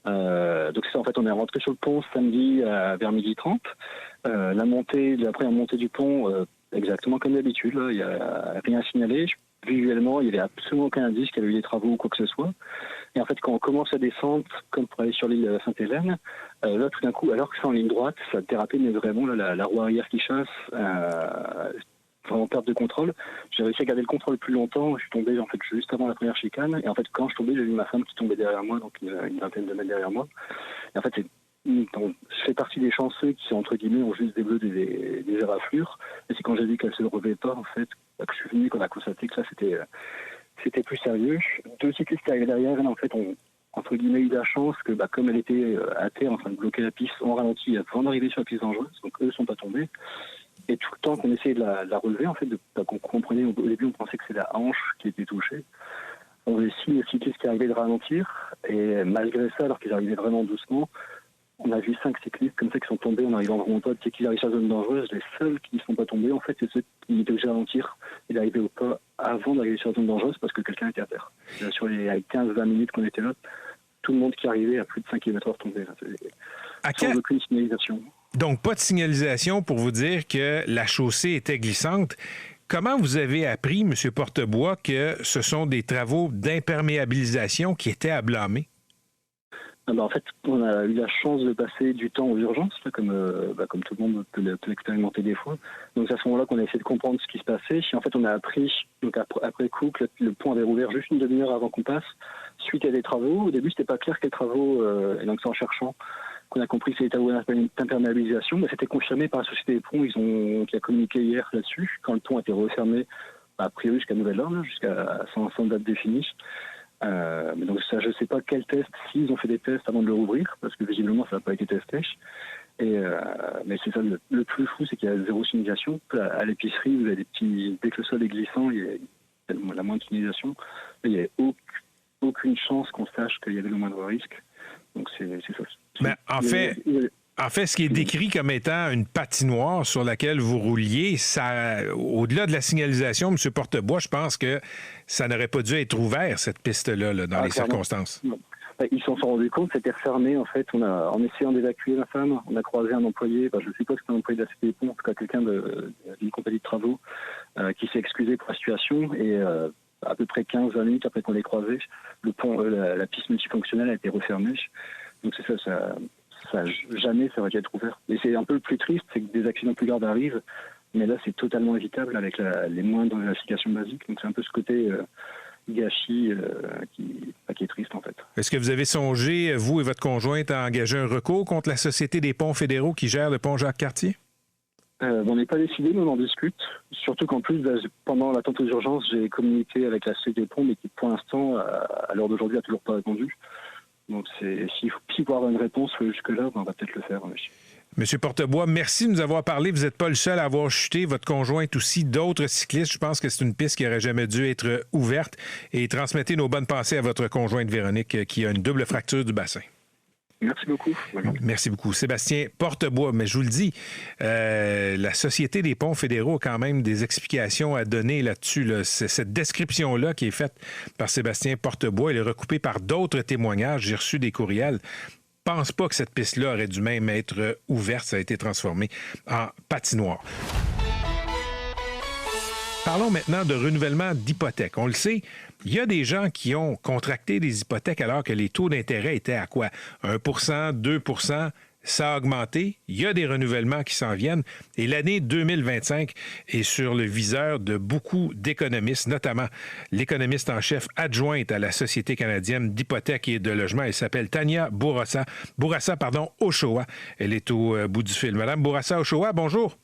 Donc c'est ça, en fait, on est rentré sur le pont samedi vers 12h30. La première montée du pont, exactement comme d'habitude, il n'y a rien à signaler. Visuellement, il n'y avait absolument aucun indice qu'il y avait eu des travaux ou quoi que ce soit. Et en fait, quand on commence à descendre, comme pour aller sur l'île Sainte-Hélène, là, tout d'un coup, alors que c'est en ligne droite, ça a dérapé, mais vraiment, là, la roue arrière qui chasse, vraiment perte de contrôle. J'ai réussi à garder le contrôle plus longtemps. Je suis tombé, en fait, juste avant la première chicane. Et en fait, quand je tombais, j'ai vu ma femme qui tombait derrière moi, donc une vingtaine de mètres derrière moi. Et en fait, je fais partie des chanceux qui, entre guillemets, ont juste des éraflures. Et c'est quand j'ai vu qu'elle se relevait pas, en fait, que je suis venu, qu'on a constaté que là, c'était plus sérieux. Deux cyclistes qui arrivaient derrière, et là, en fait, ont, entre guillemets, eu la chance que, comme elle était à terre, en train de bloquer la piste, on ralentit avant d'arriver sur la piste dangereuse, donc eux ne sont pas tombés. Et tout le temps qu'on essayait de la relever, en fait, qu'on comprenait, au début, on pensait que c'est la hanche qui était touchée. On avait 6 cyclistes qui arrivaient de ralentir, et malgré ça, alors qu'ils arrivaient vraiment doucement, on a vu 5 cyclistes comme ça qui sont tombés en arrivant en remontant, qui arrivent sur la zone dangereuse. Les seuls qui ne sont pas tombés, en fait, c'est ceux qui étaient obligés de ralentir et d'arriver au pas avant d'arriver sur la zone dangereuse parce que quelqu'un était à terre. Sur les 15-20 minutes qu'on était là, tout le monde qui arrivait à plus de 5 km/h tombait. Sans aucune signalisation. Donc, pas de signalisation pour vous dire que la chaussée était glissante. Comment vous avez appris, M. Portebois, que ce sont des travaux d'imperméabilisation qui étaient à blâmer? En fait, on a eu la chance de passer du temps aux urgences, là, comme tout le monde peut l'expérimenter des fois. Donc c'est à ce moment-là qu'on a essayé de comprendre ce qui se passait. Et en fait, on a appris, donc après coup, que le pont avait rouvert juste une demi-heure avant qu'on passe, suite à des travaux. Au début, c'était pas clair quels travaux, et donc c'est en cherchant qu'on a compris que c'était des travaux d'imperméabilisation, mais c'était confirmé par la Société des ponts, qui a communiqué hier là-dessus, quand le pont a été refermé, a priori jusqu'à nouvel ordre, jusqu'à sans date définie. Mais donc ça, je ne sais pas quel test, s'ils ont fait des tests avant de le rouvrir, parce que visiblement ça n'a pas été testé. Mais c'est ça, le plus fou, c'est qu'il y a zéro signalisation. À l'épicerie, vous avez des petits, dès que le sol est glissant, il y a la moindre signalisation. Il n'y a aucune chance qu'on sache qu'il y avait le moindre risque. Donc c'est ça. Mais en fait, ce qui est décrit comme étant une patinoire sur laquelle vous rouliez, ça, au-delà de la signalisation, M. Portebois, je pense que ça n'aurait pas dû être ouvert, cette piste-là, dans les circonstances. Non. Ils s'en sont rendus compte, c'était refermé, en fait. En essayant d'évacuer la femme, on a croisé un employé, je ne sais pas si c'est un employé de la Société des ponts, en tout cas quelqu'un d'une compagnie de travaux, qui s'est excusé pour la situation. Et à peu près 15-20 minutes après qu'on l'ait croisé, le pont, la piste multifonctionnelle a été refermée. Donc c'est ça jamais ça aurait dû être ouvert. Et c'est un peu le plus triste, c'est que des accidents plus graves arrivent, mais là c'est totalement évitable avec les moindres vérifications basiques. Donc c'est un peu ce côté gâchis qui est triste en fait. Est-ce que vous avez songé, vous et votre conjointe, à engager un recours contre la Société des ponts fédéraux qui gère le pont Jacques-Cartier? On n'est pas décidé, mais on en discute. Surtout qu'en plus, pendant l'attente aux urgences, j'ai communiqué avec la Société des Ponts, mais qui, pour l'instant, à l'heure d'aujourd'hui, n'a toujours pas répondu. Donc, s'il faut avoir une réponse jusque-là, on va peut-être le faire, monsieur. Monsieur Portebois, merci de nous avoir parlé. Vous n'êtes pas le seul à avoir chuté. Votre conjointe aussi, d'autres cyclistes. Je pense que c'est une piste qui n'aurait jamais dû être ouverte. Et transmettez nos bonnes pensées à votre conjointe Véronique, qui a une double fracture du bassin. Merci beaucoup. Merci beaucoup. Sébastien Portebois, mais je vous le dis, la Société des ponts fédéraux a quand même des explications à donner là-dessus. Là. Cette description-là qui est faite par Sébastien Portebois, elle est recoupée par d'autres témoignages. J'ai reçu des courriels. Je ne pense pas que cette piste-là aurait dû même être ouverte. Ça a été transformé en patinoire. Parlons maintenant de renouvellement d'hypothèques. On le sait, il y a des gens qui ont contracté des hypothèques alors que les taux d'intérêt étaient à quoi? 1 2 ça a augmenté. Il y a des renouvellements qui s'en viennent. Et l'année 2025 est sur le viseur de beaucoup d'économistes, notamment l'économiste en chef adjointe à la Société canadienne d'hypothèques et de logement. Elle s'appelle Tania Bourassa Ochoa. Elle est au bout du fil. Madame Bourassa Ochoa, bonjour.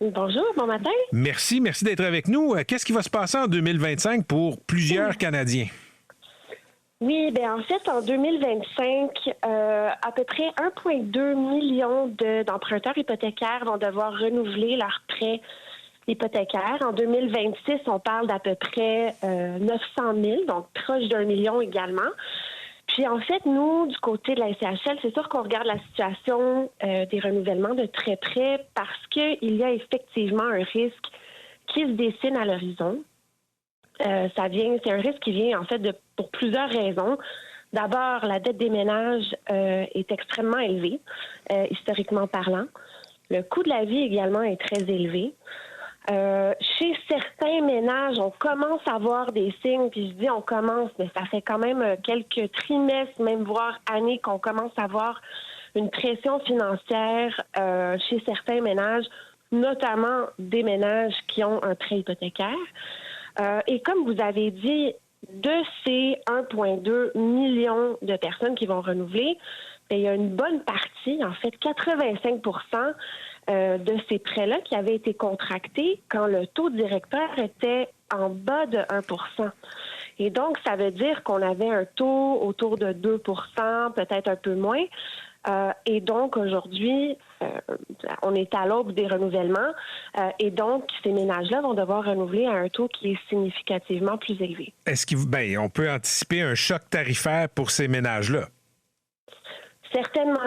Bonjour, bon matin. Merci d'être avec nous. Qu'est-ce qui va se passer en 2025 pour plusieurs Canadiens? Oui, bien en fait, en 2025, à peu près 1,2 million d'emprunteurs hypothécaires vont devoir renouveler leurs prêts hypothécaires. En 2026, on parle d'à peu près 900 000, donc proche d'1 million également. Puis en fait, nous, du côté de la SCHL, c'est sûr qu'on regarde la situation des renouvellements de très près parce qu'il y a effectivement un risque qui se dessine à l'horizon. C'est un risque qui vient en fait pour plusieurs raisons. D'abord, la dette des ménages est extrêmement élevée, historiquement parlant. Le coût de la vie également est très élevé. Chez certains ménages, on commence à voir des signes, puis je dis on commence, mais ça fait quand même quelques trimestres, même voire années, qu'on commence à voir une pression financière chez certains ménages, notamment des ménages qui ont un prêt hypothécaire. Et comme vous avez dit, de ces 1,2 million de personnes qui vont renouveler, bien, il y a une bonne partie, en fait 85 de ces prêts-là qui avaient été contractés quand le taux directeur était en bas de 1 %. Et donc, ça veut dire qu'on avait un taux autour de 2 %, peut-être un peu moins. Et donc, aujourd'hui, on est à l'aube des renouvellements. Et donc, ces ménages-là vont devoir renouveler à un taux qui est significativement plus élevé. Est-ce qu'on peut anticiper un choc tarifaire pour ces ménages-là? Certainement,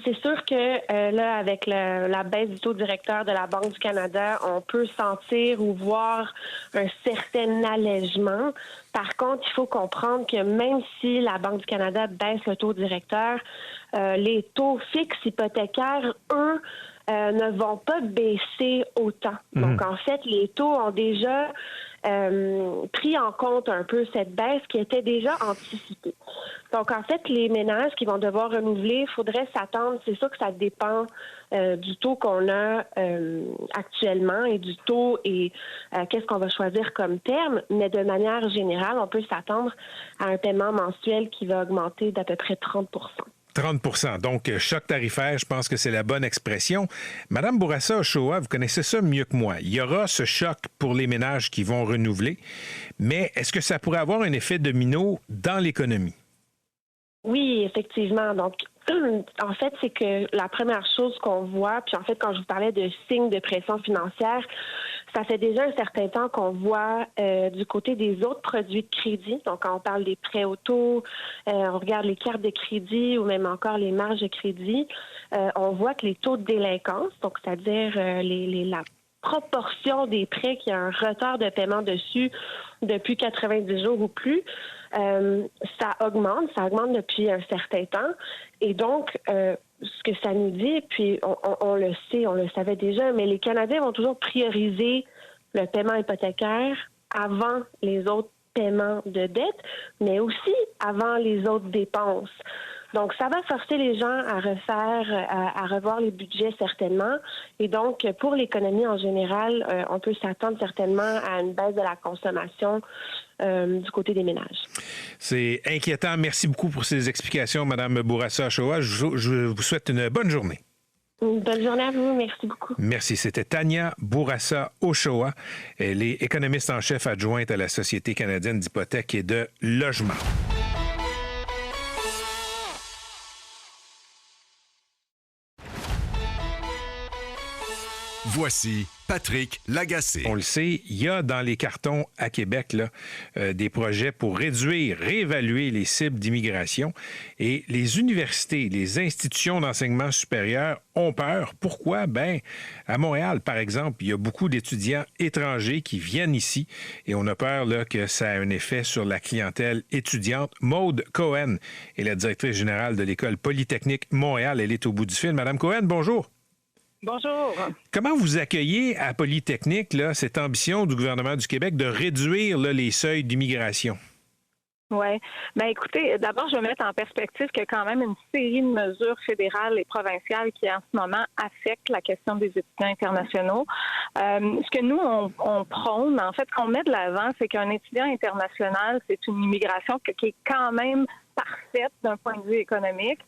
c'est sûr que là, avec la baisse du taux directeur de la Banque du Canada, on peut sentir ou voir un certain allègement. Par contre, il faut comprendre que même si la Banque du Canada baisse le taux directeur, les taux fixes hypothécaires, eux, ne vont pas baisser autant. Donc, en fait, les taux ont déjà pris en compte un peu cette baisse qui était déjà anticipée. Donc, en fait, les ménages qui vont devoir renouveler, il faudrait s'attendre, c'est sûr que ça dépend du taux qu'on a actuellement et du taux et qu'est-ce qu'on va choisir comme terme, mais de manière générale, on peut s'attendre à un paiement mensuel qui va augmenter d'à peu près 30 30 Donc, choc tarifaire, je pense que c'est la bonne expression. Madame Bourassa Ochoa, vous connaissez ça mieux que moi. Il y aura ce choc pour les ménages qui vont renouveler, mais est-ce que ça pourrait avoir un effet domino dans l'économie? Oui, effectivement. Donc, en fait, c'est que la première chose qu'on voit, puis en fait, quand je vous parlais de signes de pression financière, ça fait déjà un certain temps qu'on voit du côté des autres produits de crédit. Donc, quand on parle des prêts auto, on regarde les cartes de crédit ou même encore les marges de crédit, on voit que les taux de délinquance, donc c'est-à-dire la proportion des prêts qui a un retard de paiement dessus depuis 90 jours ou plus, ça augmente depuis un certain temps. Et donc, ce que ça nous dit, puis on le sait, on le savait déjà, mais les Canadiens vont toujours prioriser le paiement hypothécaire avant les autres paiements de dette, mais aussi avant les autres dépenses. Donc, ça va forcer les gens à revoir les budgets certainement. Et donc, pour l'économie en général, on peut s'attendre certainement à une baisse de la consommation du côté des ménages. C'est inquiétant. Merci beaucoup pour ces explications, Mme Bourassa Ochoa. Je vous souhaite une bonne journée. Une bonne journée à vous. Merci beaucoup. Merci. C'était Tania Bourassa-Ochoa. Elle est économiste en chef adjointe à la Société canadienne d'hypothèques et de logement. Voici Patrick Lagacé. On le sait, il y a dans les cartons à Québec là, des projets pour réévaluer les cibles d'immigration. Et les universités, les institutions d'enseignement supérieur ont peur. Pourquoi? Bien, à Montréal, par exemple, il y a beaucoup d'étudiants étrangers qui viennent ici et on a peur là, que ça a un effet sur la clientèle étudiante. Maude Cohen est la directrice générale de l'École polytechnique Montréal. Elle est au bout du fil. Madame Cohen, bonjour. Bonjour. Comment vous accueillez à Polytechnique là, cette ambition du gouvernement du Québec de réduire là, les seuils d'immigration? Oui. Bien, écoutez, d'abord, je vais mettre en perspective qu'il y a quand même une série de mesures fédérales et provinciales qui, en ce moment, affectent la question des étudiants internationaux. Ce que nous, on prône, en fait, qu'on met de l'avant, c'est qu'un étudiant international, c'est une immigration qui est quand même parfaite d'un point de vue économique.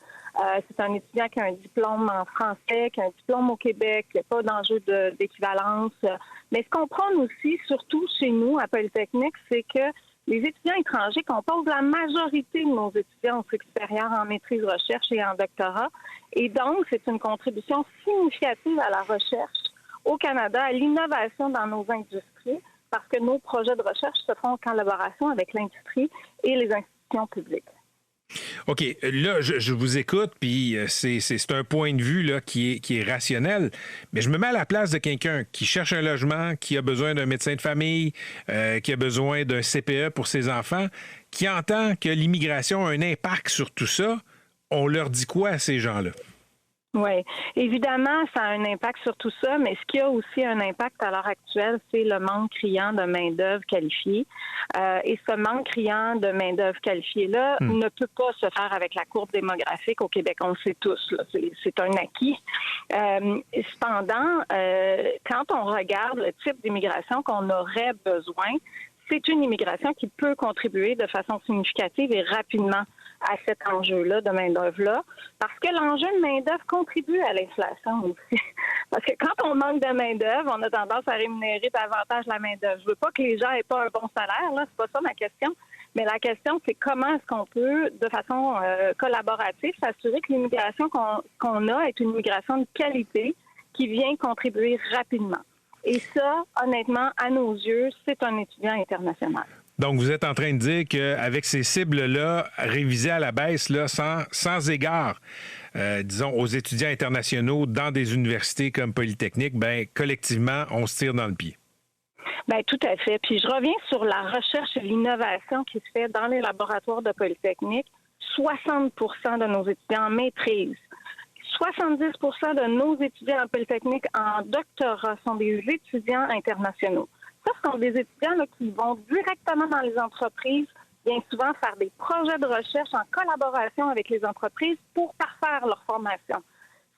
C'est un étudiant qui a un diplôme en français, qui a un diplôme au Québec, qui n'a pas d'enjeu d'équivalence. Mais ce qu'on prône aussi, surtout chez nous, à Polytechnique, c'est que les étudiants étrangers composent la majorité de nos étudiants au cycle supérieur en maîtrise recherche et en doctorat. Et donc, c'est une contribution significative à la recherche au Canada, à l'innovation dans nos industries, parce que nos projets de recherche se font en collaboration avec l'industrie et les institutions publiques. OK. Là, je vous écoute, puis c'est un point de vue là, qui est rationnel, mais je me mets à la place de quelqu'un qui cherche un logement, qui a besoin d'un médecin de famille, qui a besoin d'un CPE pour ses enfants, qui entend que l'immigration a un impact sur tout ça. On leur dit quoi à ces gens-là? Oui, évidemment, ça a un impact sur tout ça, mais ce qui a aussi un impact à l'heure actuelle, c'est le manque criant de main-d'œuvre qualifiée. Et ce manque criant de main-d'œuvre qualifiée-là ne peut pas se faire avec la courbe démographique au Québec. On le sait tous, là. C'est un acquis. Cependant, quand on regarde le type d'immigration qu'on aurait besoin, c'est une immigration qui peut contribuer de façon significative et rapidement à cet enjeu-là de main-d'œuvre-là, parce que l'enjeu de main-d'œuvre contribue à l'inflation aussi. Parce que quand on manque de main-d'œuvre, on a tendance à rémunérer davantage la main-d'œuvre. Je veux pas que les gens aient pas un bon salaire, là, c'est pas ça ma question. Mais la question, c'est comment est-ce qu'on peut, de façon collaborative, s'assurer que l'immigration qu'on a est une immigration de qualité qui vient contribuer rapidement. Et ça, honnêtement, à nos yeux, c'est un étudiant international. Donc, vous êtes en train de dire qu'avec ces cibles-là, révisées à la baisse, là, sans égard, disons, aux étudiants internationaux dans des universités comme Polytechnique, bien, collectivement, on se tire dans le pied. Bien, tout à fait. Puis je reviens sur la recherche et l'innovation qui se fait dans les laboratoires de Polytechnique. 60 de nos étudiants en maîtrise, 70 de nos étudiants en Polytechnique en doctorat sont des étudiants internationaux. Ça, ce sont des étudiants là, qui vont directement dans les entreprises, bien souvent faire des projets de recherche en collaboration avec les entreprises pour parfaire leur formation.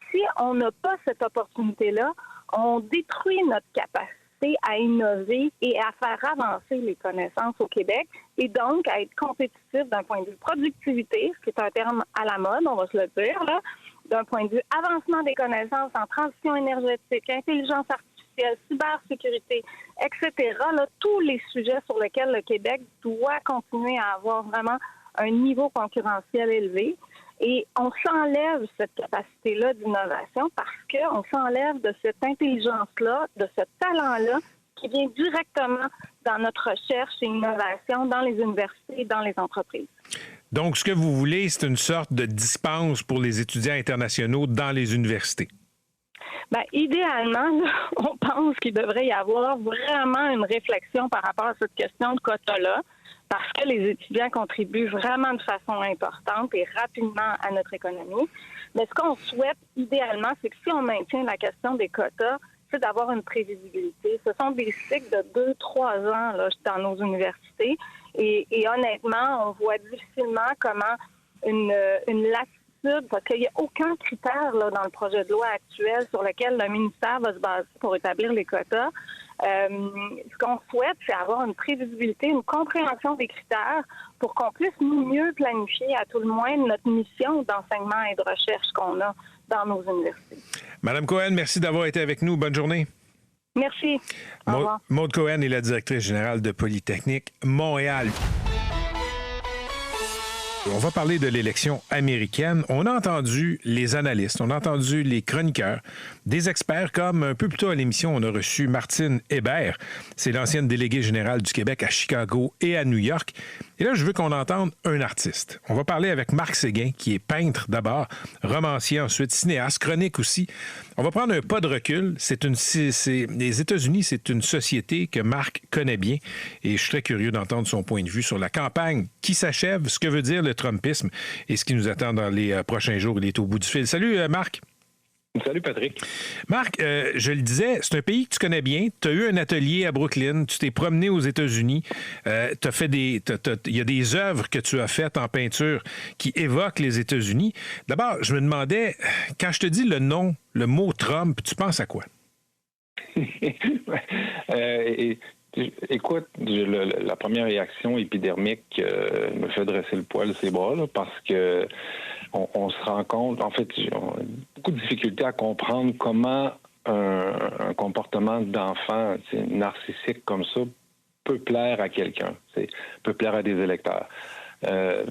Si on n'a pas cette opportunité-là, on détruit notre capacité à innover et à faire avancer les connaissances au Québec et donc à être compétitif d'un point de vue productivité, ce qui est un terme à la mode, on va se le dire, là, d'un point de vue avancement des connaissances en transition énergétique, intelligence artificielle, cybersécurité, etc. Là, tous les sujets sur lesquels le Québec doit continuer à avoir vraiment un niveau concurrentiel élevé. Et on s'enlève cette capacité-là d'innovation parce qu'on s'enlève de cette intelligence-là, de ce talent-là qui vient directement dans notre recherche et innovation dans les universités et dans les entreprises. Donc, ce que vous voulez, c'est une sorte de dispense pour les étudiants internationaux dans les universités. Bien, idéalement, là, on pense qu'il devrait y avoir vraiment une réflexion par rapport à cette question de quota-là, parce que les étudiants contribuent vraiment de façon importante et rapidement à notre économie. Mais ce qu'on souhaite idéalement, c'est que si on maintient la question des quotas, c'est d'avoir une prévisibilité. Ce sont des cycles de 2-3 ans là, dans nos universités. Et honnêtement, on voit difficilement comment une latitude, parce qu'il n'y a aucun critère là, dans le projet de loi actuel sur lequel le ministère va se baser pour établir les quotas. Ce qu'on souhaite, c'est avoir une prévisibilité, une compréhension des critères pour qu'on puisse mieux planifier, à tout le moins, notre mission d'enseignement et de recherche qu'on a dans nos universités. Madame Cohen, merci d'avoir été avec nous. Bonne journée. Merci. Au revoir. Maude Cohen est la directrice générale de Polytechnique Montréal. On va parler de l'élection américaine. On a entendu les analystes, on a entendu les chroniqueurs, des experts comme un peu plus tôt à l'émission, on a reçu Martine Hébert. C'est l'ancienne déléguée générale du Québec à Chicago et à New York. Et là, je veux qu'on entende un artiste. On va parler avec Marc Séguin, qui est peintre d'abord, romancier ensuite, cinéaste, chronique aussi. On va prendre un pas de recul. Les États-Unis, c'est une société que Marc connaît bien et je suis très curieux d'entendre son point de vue sur la campagne qui s'achève, ce que veut dire le trumpisme et ce qui nous attend dans les prochains jours. Il est au bout du fil. Salut, Marc. Salut, Patrick. Marc, je le disais, c'est un pays que tu connais bien. Tu as eu un atelier à Brooklyn, tu t'es promené aux États-Unis, il y a des œuvres que tu as faites en peinture qui évoquent les États-Unis. D'abord, je me demandais, quand je te dis le mot Trump, tu penses à quoi? Écoute, la première réaction épidermique me fait dresser le poil ses bras, là, parce que on se rend compte, en fait, j'ai beaucoup de difficultés à comprendre comment un comportement d'enfant narcissique comme ça peut plaire à quelqu'un, peut plaire à des électeurs.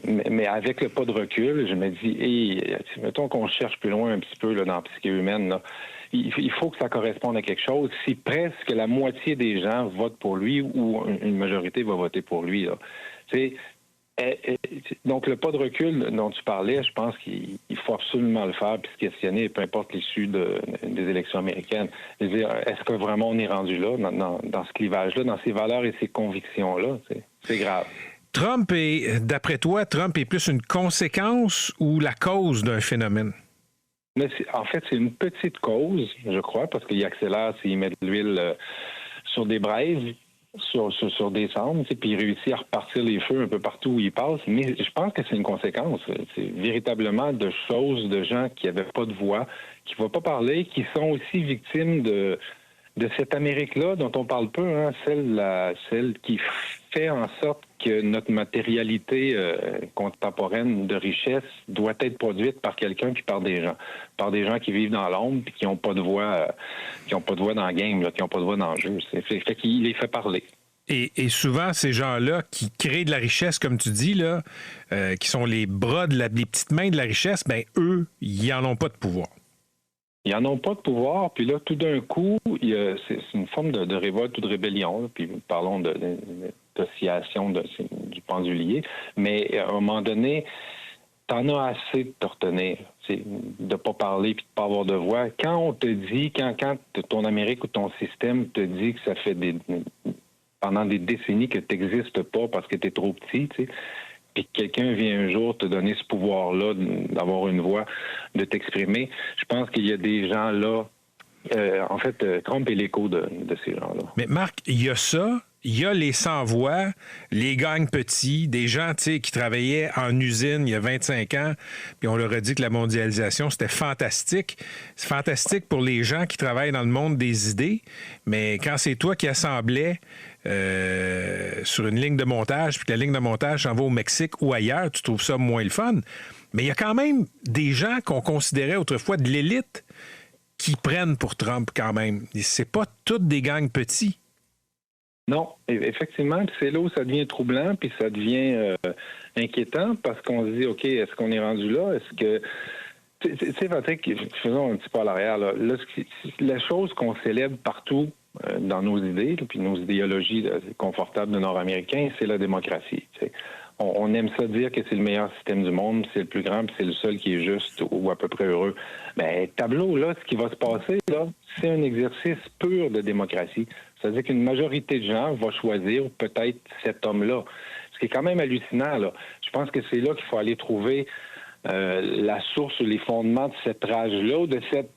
Mais avec le pas de recul, je me dis, mettons qu'on cherche plus loin un petit peu là, dans la psyché humaine, là, il faut que ça corresponde à quelque chose. Si presque la moitié des gens votent pour lui ou une majorité va voter pour lui, là, donc, le pas de recul dont tu parlais, je pense qu'il faut absolument le faire puis se questionner, peu importe l'issue des élections américaines. Est-ce que vraiment on est rendu là, dans ce clivage-là, dans ces valeurs et ces convictions-là? C'est grave. D'après toi, Trump est plus une conséquence ou la cause d'un phénomène? Mais en fait, c'est une petite cause, je crois, parce qu'il accélère s'il met de l'huile sur des braises. Sur des cendres, puis il réussit à repartir les feux un peu partout où il passe. Mais je pense que c'est une conséquence. C'est véritablement de choses, de gens qui n'avaient pas de voix, qui ne vont pas parler, qui sont aussi victimes de cette Amérique-là dont on parle peu, hein, celle qui fait en sorte que notre matérialité contemporaine de richesse doit être produite par quelqu'un puis par des gens qui vivent dans l'ombre puis qui n'ont pas de voix, dans le game, là, qui n'ont pas de voix dans le jeu. Fait qu'il les fait parler. Et souvent, ces gens-là qui créent de la richesse, comme tu dis, là, qui sont les bras, les petites mains de la richesse, ben eux, ils n'en ont pas de pouvoir. Ils n'en ont pas de pouvoir, puis là, tout d'un coup, c'est une forme de révolte ou de rébellion, là, puis parlons d'oscillation du pendulier, mais à un moment donné, t'en as assez de te retenir, de ne pas parler puis de ne pas avoir de voix. Quand on te dit, quand ton Amérique ou ton système te dit que ça fait pendant des décennies que tu n'existes pas parce que tu es trop petit, tu sais, et que quelqu'un vient un jour te donner ce pouvoir-là d'avoir une voix, de t'exprimer, je pense qu'il y a des gens là. En fait, Trump est l'écho de ces gens-là. Mais Marc, il y a ça, il y a les sans-voix, les gangs petits, des gens qui travaillaient en usine il y a 25 ans, puis on leur a dit que la mondialisation, c'était fantastique. C'est fantastique pour les gens qui travaillent dans le monde des idées, mais quand c'est toi qui assemblais sur une ligne de montage, puis que la ligne de montage s'en va au Mexique ou ailleurs, tu trouves ça moins le fun. Mais il y a quand même des gens qu'on considérait autrefois de l'élite qui prennent pour Trump quand même. C'est pas toutes des gangs petits. Non, effectivement, c'est là où ça devient troublant, puis ça devient inquiétant, parce qu'on se dit, OK, est-ce qu'on est rendu là? Est-ce que... Tu sais, Patrick, faisons un petit pas à l'arrière. Là, la chose qu'on célèbre partout dans nos idées, puis nos idéologies confortables de Nord-Américains, c'est la démocratie. T'sais. On aime ça dire que c'est le meilleur système du monde, c'est le plus grand, puis c'est le seul qui est juste ou à peu près heureux. Mais tableau, là, ce qui va se passer, là, c'est un exercice pur de démocratie. C'est-à-dire qu'une majorité de gens va choisir peut-être cet homme-là. Ce qui est quand même hallucinant, là. Je pense que c'est là qu'il faut aller trouver la source, les fondements de cette rage-là, de cette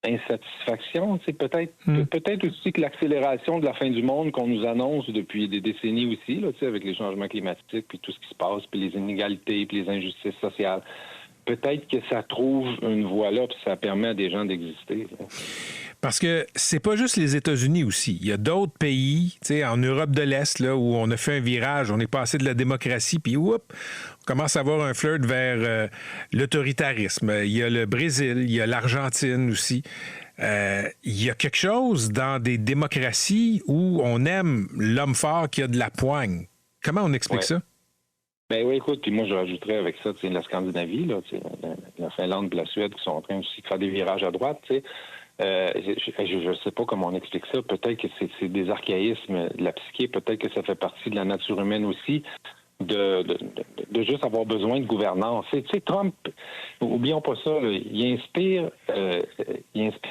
insatisfaction. C'est peut-être aussi que l'accélération de la fin du monde qu'on nous annonce depuis des décennies aussi, là, avec les changements climatiques, puis tout ce qui se passe, puis les inégalités, puis les injustices sociales. Peut-être que ça trouve une voie là, puis ça permet à des gens d'exister. Là. Parce que c'est pas juste les États-Unis aussi. Il y a d'autres pays, tu sais, en Europe de l'Est, là, où on a fait un virage, on est passé de la démocratie, puis on commence à avoir un flirt vers l'autoritarisme. Il y a le Brésil, il y a l'Argentine aussi. Il y a quelque chose dans des démocraties où on aime l'homme fort qui a de la poigne. Comment on explique ça? Ben oui, écoute, puis moi je rajouterais avec ça, la Scandinavie, là, la Finlande et la Suède qui sont en train aussi de faire des virages à droite, tu sais. Je ne sais pas comment on explique ça. Peut-être que c'est des archaïsmes de la psyché, peut-être que ça fait partie de la nature humaine aussi, de juste avoir besoin de gouvernance. Tu sais, Trump, oublions pas ça, là, il inspire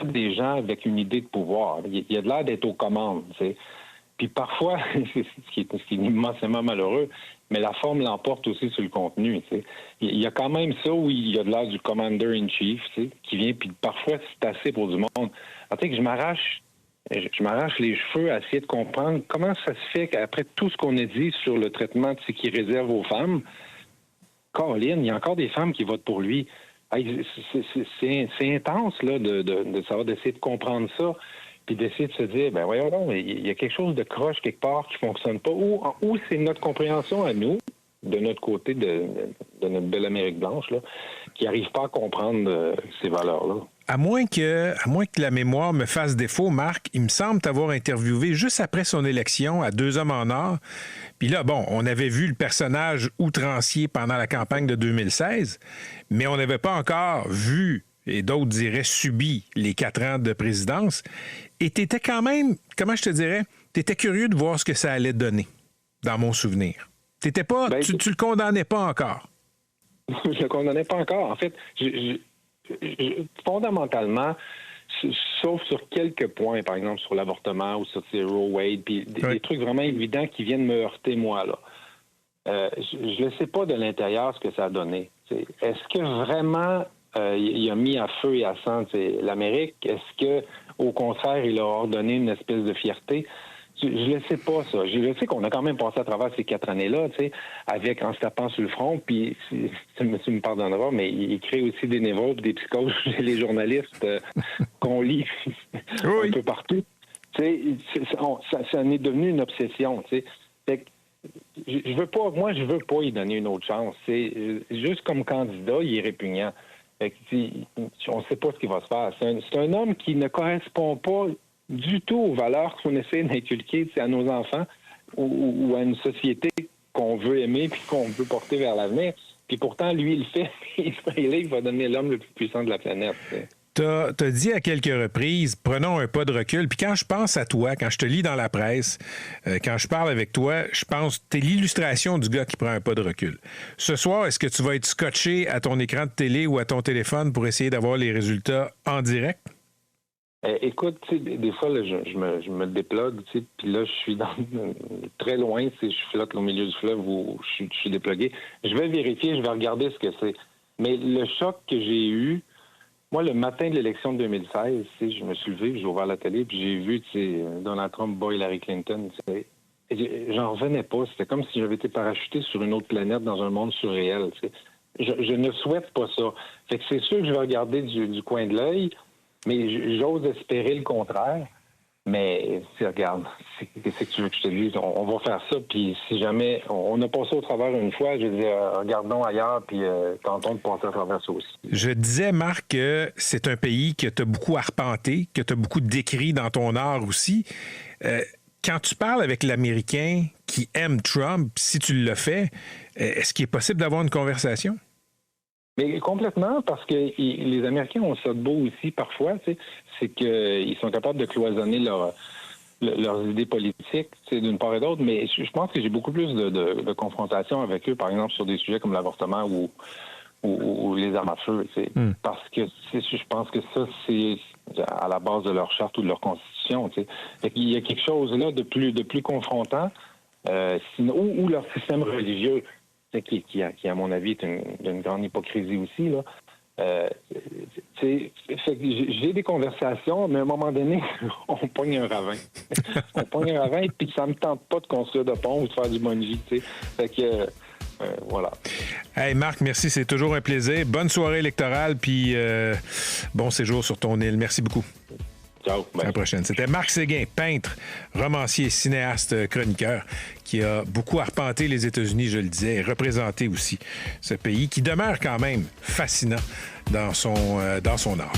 des gens avec une idée de pouvoir. Il a de l'air d'être aux commandes, tu sais. Puis parfois, ce qui est immensément malheureux, mais la forme l'emporte aussi sur le contenu. Tu sais. Il y a quand même ça où il y a de l'air du commander-in-chief, tu sais, qui vient, puis parfois c'est assez pour du monde. Alors, tu sais, que je m'arrache les cheveux à essayer de comprendre comment ça se fait qu'après tout ce qu'on a dit sur le traitement qu'il réserve aux femmes, Caroline, il y a encore des femmes qui votent pour lui. Hey, c'est intense là, de savoir, d'essayer de comprendre ça. Puis d'essayer de se dire, ben voyons donc, il y a quelque chose de croche quelque part qui fonctionne pas. Ou c'est notre compréhension à nous, de notre côté de notre belle Amérique blanche, là, qui n'arrive pas à comprendre ces valeurs-là. À moins que la mémoire me fasse défaut, Marc, il me semble t'avoir interviewé juste après son élection à Deux hommes en or. Puis là, bon, on avait vu le personnage outrancier pendant la campagne de 2016, mais on n'avait pas encore vu, et d'autres diraient subi, les 4 ans de présidence. Et tu étais quand même, comment je te dirais, tu étais curieux de voir ce que ça allait donner, dans mon souvenir. T'étais pas, tu le condamnais pas encore. Je le condamnais pas encore. En fait, fondamentalement, sauf sur quelques points, par exemple sur l'avortement ou sur Roe Wade, puis des trucs vraiment évidents qui viennent me heurter, moi, là. Je ne sais pas de l'intérieur ce que ça a donné. Est-ce que vraiment il a mis à feu et à sang l'Amérique? Est-ce que, au contraire, il a ordonné une espèce de fierté? Je ne sais pas, ça. Je sais qu'on a quand même passé à travers ces 4 années-là, tu sais, en se tapant sur le front, puis, tu me pardonneras, mais il crée aussi des névroses, des psychoses chez les journalistes qu'on lit un peu partout. Tu sais, ça en est devenu une obsession, tu sais. Fait que, je veux pas y donner une autre chance. Juste comme candidat, il est répugnant. Fait que, on ne sait pas ce qui va se faire. C'est un homme qui ne correspond pas du tout aux valeurs qu'on essaie d'inculquer à nos enfants ou à une société qu'on veut aimer puis qu'on veut porter vers l'avenir. Puis pourtant, lui, il le fait. Il va devenir l'homme le plus puissant de la planète. T'as dit à quelques reprises, prenons un pas de recul. Puis quand je pense à toi, quand je te lis dans la presse, quand je parle avec toi, je pense que t'es l'illustration du gars qui prend un pas de recul. Ce soir, est-ce que tu vas être scotché à ton écran de télé ou à ton téléphone pour essayer d'avoir les résultats en direct? Écoute, des fois, là, je me déplogue, puis là, je suis très loin, je flotte au milieu du fleuve où je suis déplogué. Je vais vérifier, je vais regarder ce que c'est. Mais le choc que j'ai eu, moi, le matin de l'élection de 2016, je me suis levé, j'ai ouvert la télé, puis j'ai vu Donald Trump, Hillary Clinton. J'en revenais pas. C'était comme si j'avais été parachuté sur une autre planète dans un monde surréel. Je ne souhaite pas ça. Fait que c'est sûr que je vais regarder du coin de l'œil, mais j'ose espérer le contraire. Mais, regarde, qu'est-ce que tu veux que je te dise? On va faire ça, puis si jamais on a passé au travers une fois, je dis, regardons ailleurs, puis tentons de passer à travers ça aussi. Je disais, Marc, que c'est un pays que tu as beaucoup arpenté, que tu as beaucoup décrit dans ton art aussi. Quand tu parles avec l'Américain qui aime Trump, si tu le fais, est-ce qu'il est possible d'avoir une conversation? Mais complètement, parce que les Américains ont ça de beau aussi parfois, c'est qu'ils sont capables de cloisonner leurs idées politiques, d'une part et d'autre, mais je pense que j'ai beaucoup plus de confrontation avec eux, par exemple, sur des sujets comme l'avortement ou les armes à feu, parce que je pense que ça, c'est à la base de leur charte ou de leur constitution. Fait qu'il y a quelque chose là de plus confrontant, ou leur système religieux, qui, à mon avis, est d'une grande hypocrisie aussi, là. J'ai des conversations, mais à un moment donné, on pogne un ravin. On pogne un ravin, puis ça me tente pas de construire de pont ou de faire du bungee, tu sais. Fait que, voilà. Hey Marc, merci, c'est toujours un plaisir. Bonne soirée électorale, puis bon séjour sur ton île. Merci beaucoup. Ciao. À la prochaine. C'était Marc Séguin, peintre, romancier, cinéaste, chroniqueur, qui a beaucoup arpenté les États-Unis, je le disais, et représenté aussi ce pays qui demeure quand même fascinant dans son art.